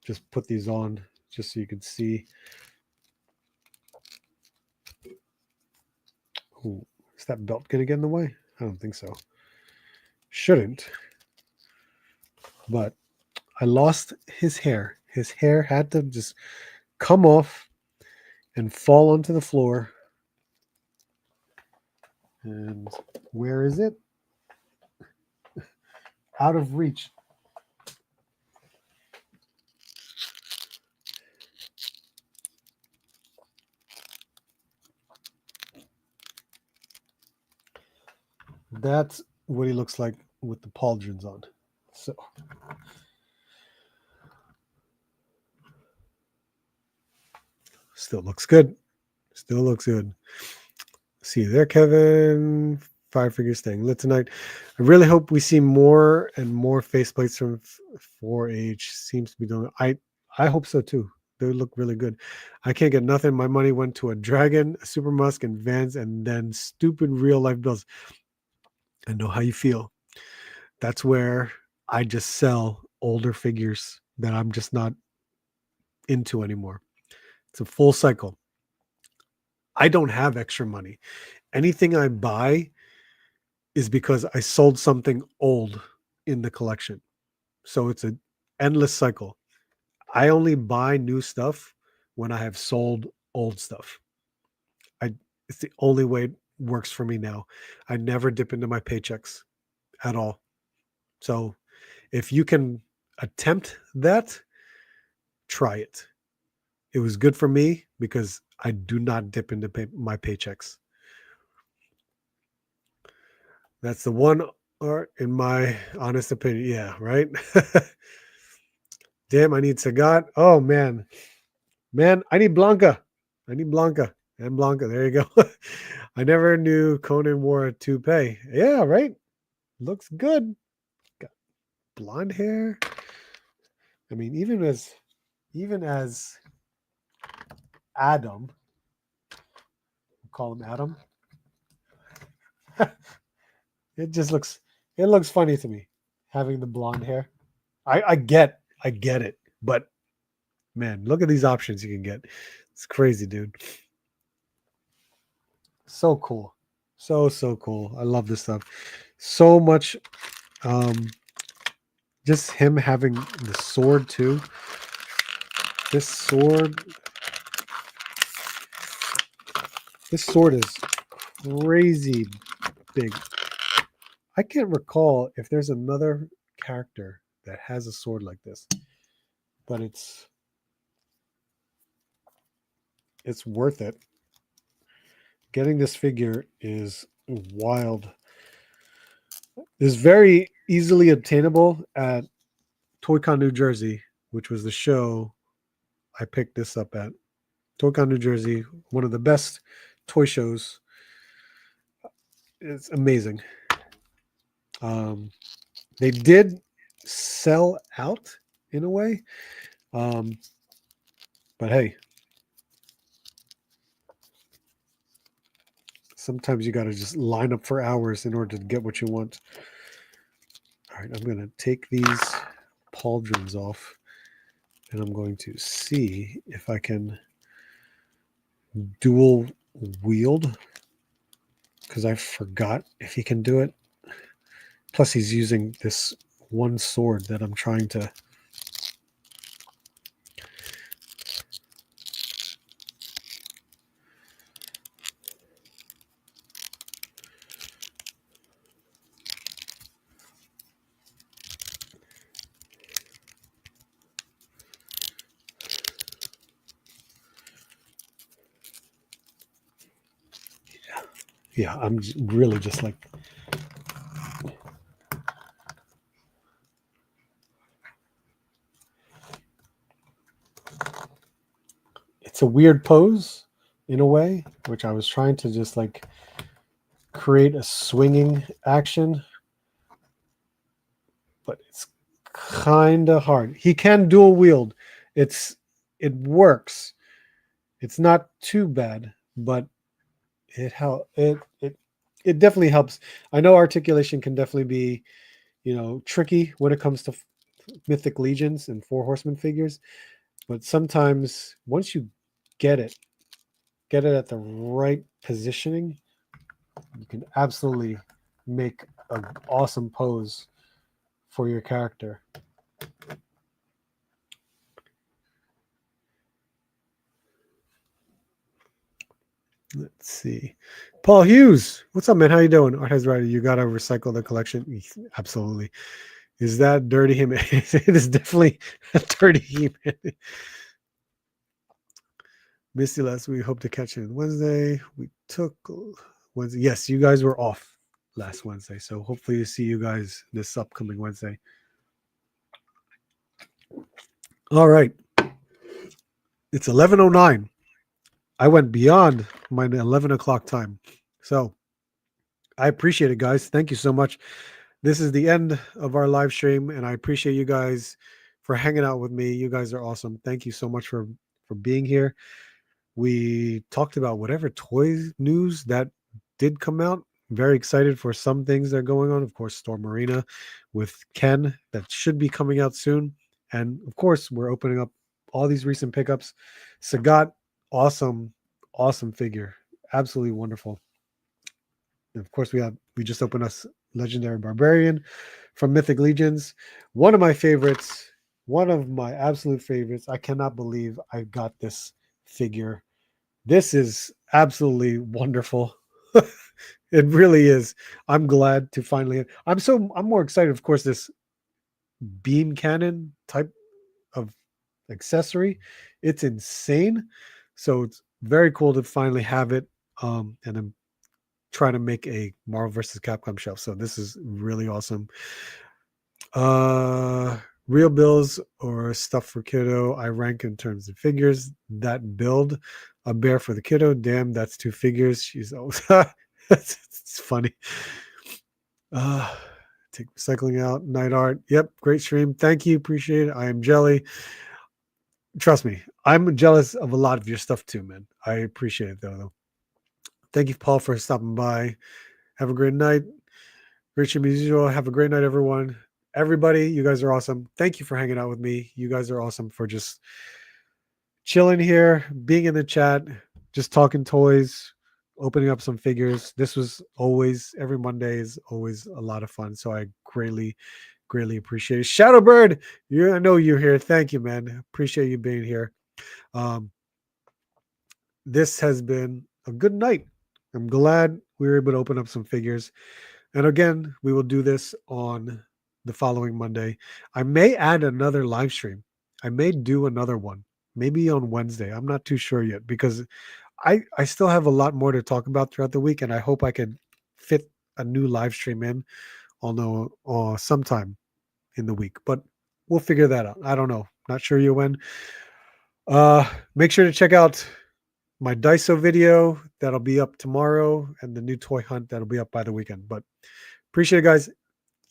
just put these on just so you can see. Ooh, is that belt going to get in the way? I don't think so. Shouldn't. But I lost his hair. His hair had to just come off and fall onto the floor. And where is it? Out of reach. That's what he looks like with the pauldrons on. So still looks good. Still looks good. See you there, Kevin. 5 figures staying lit tonight. I really hope we see more and more faceplates from 4H. Seems to be doing. I hope so too. They look really good. I can't get nothing. My money went to a dragon, a super musk, and Vans, and then stupid real life bills. I know how you feel. That's where I just sell older figures that I'm just not into anymore. It's a full cycle. I don't have extra money. Anything I buy is because I sold something old in the collection. So it's an endless cycle. I only buy new stuff when I have sold old stuff. It's the only way it works for me now. I never dip into my paychecks at all. So if you can attempt that, try it. It was good for me because I do not dip into my paychecks. That's the one art, in my honest opinion. Yeah, right? Damn, I need Sagat. Oh, man. Man, I need Blanca. I need Blanca. And Blanca. There you go. I never knew Conan wore a toupee. Yeah, right? Looks good. Got blonde hair. I mean, even as Adam, we'll call him Adam. It looks funny to me having the blonde hair. I get it, but man, look at these options you can get. It's crazy, dude. So cool. So cool. I love this stuff. So much just him having the sword too. This sword is crazy big. I can't recall if there's another character that has a sword like this. but it's worth it. Getting this figure is wild. It's very easily obtainable at ToyCon New Jersey, which was the show I picked this up at. ToyCon New Jersey, one of the best toy shows. It's amazing. They did sell out in a way, but hey, sometimes you got to just line up for hours in order to get what you want. All right, I'm going to take these pauldrons off, and I'm going to see if I can dual wield, because I forgot if he can do it. Plus, he's using this one sword that I'm trying to... Yeah, I'm really just like... It's a weird pose in a way, which I was trying to just like create a swinging action, but it's kind of hard. He can dual wield. It works. It's not too bad, but it definitely helps. I know articulation can definitely be, tricky when it comes to Mythic Legions and Four Horsemen figures, but sometimes once you get it at the right positioning, you can absolutely make an awesome pose for your character. Let's see. Paul Hughes, what's up, man? How you doing? Art has right. You got to recycle the collection. Absolutely. Is that dirty He-Man? It is definitely a dirty He-Man. Misty last week. Hope to catch you on Wednesday. We took Wednesday. Yes, you guys were off last Wednesday. So hopefully to see you guys this upcoming Wednesday. All right. It's 11:09. I went beyond my 11 o'clock time. So I appreciate it, guys. Thank you so much. This is the end of our live stream, and I appreciate you guys for hanging out with me. You guys are awesome. Thank you so much for being here. We talked about whatever toys news that did come out. Very excited for some things that are going on. Of course, Storm Arena with Ken, that should be coming out soon. And of course, we're opening up all these recent pickups. Sagat, awesome figure. Absolutely wonderful. And of course, we just opened us Legendary Barbarian from Mythic Legions. One of my favorites, one of my absolute favorites. I cannot believe I got this figure. This is absolutely wonderful. It really is. I'm glad to finally... I'm more excited, of course, this beam cannon type of accessory. It's insane. So it's very cool to finally have it. And I'm trying to make a Marvel vs. Capcom shelf. So this is really awesome. Real bills or stuff for kiddo. I rank in terms of figures. That build a bear for the kiddo. Damn, that's 2 figures. She's always... it's funny. Take recycling out. Night art. Yep, great stream. Thank you. Appreciate it. I am jelly. Trust me, I'm jealous of a lot of your stuff too, man. I appreciate it though. Thank you, Paul, for stopping by. Have a great night. Great stream as usual. Have a great night, everyone. Everybody, you guys are awesome. Thank you for hanging out with me. You guys are awesome for just chilling here, being in the chat, just talking toys, opening up some figures. This was always, every Monday is always a lot of fun. So I greatly appreciate it. Shadowbird, I know you're here. Thank you, man. Appreciate you being here. This has been a good night. I'm glad we were able to open up some figures. And again, we will do this on the following Monday. I may add another live stream I may do another one, maybe on Wednesday. I'm not too sure yet because I still have a lot more to talk about throughout the week, and I hope I can fit a new live stream in on sometime in the week. But we'll figure that out. I don't know. Not sure you when. Make sure to check out my Daiso video that'll be up tomorrow, and the new toy hunt that'll be up by the weekend. But appreciate it, guys.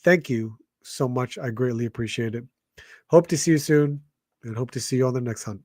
Thank you so much. I greatly appreciate it. Hope to see you soon, and hope to see you on the next hunt.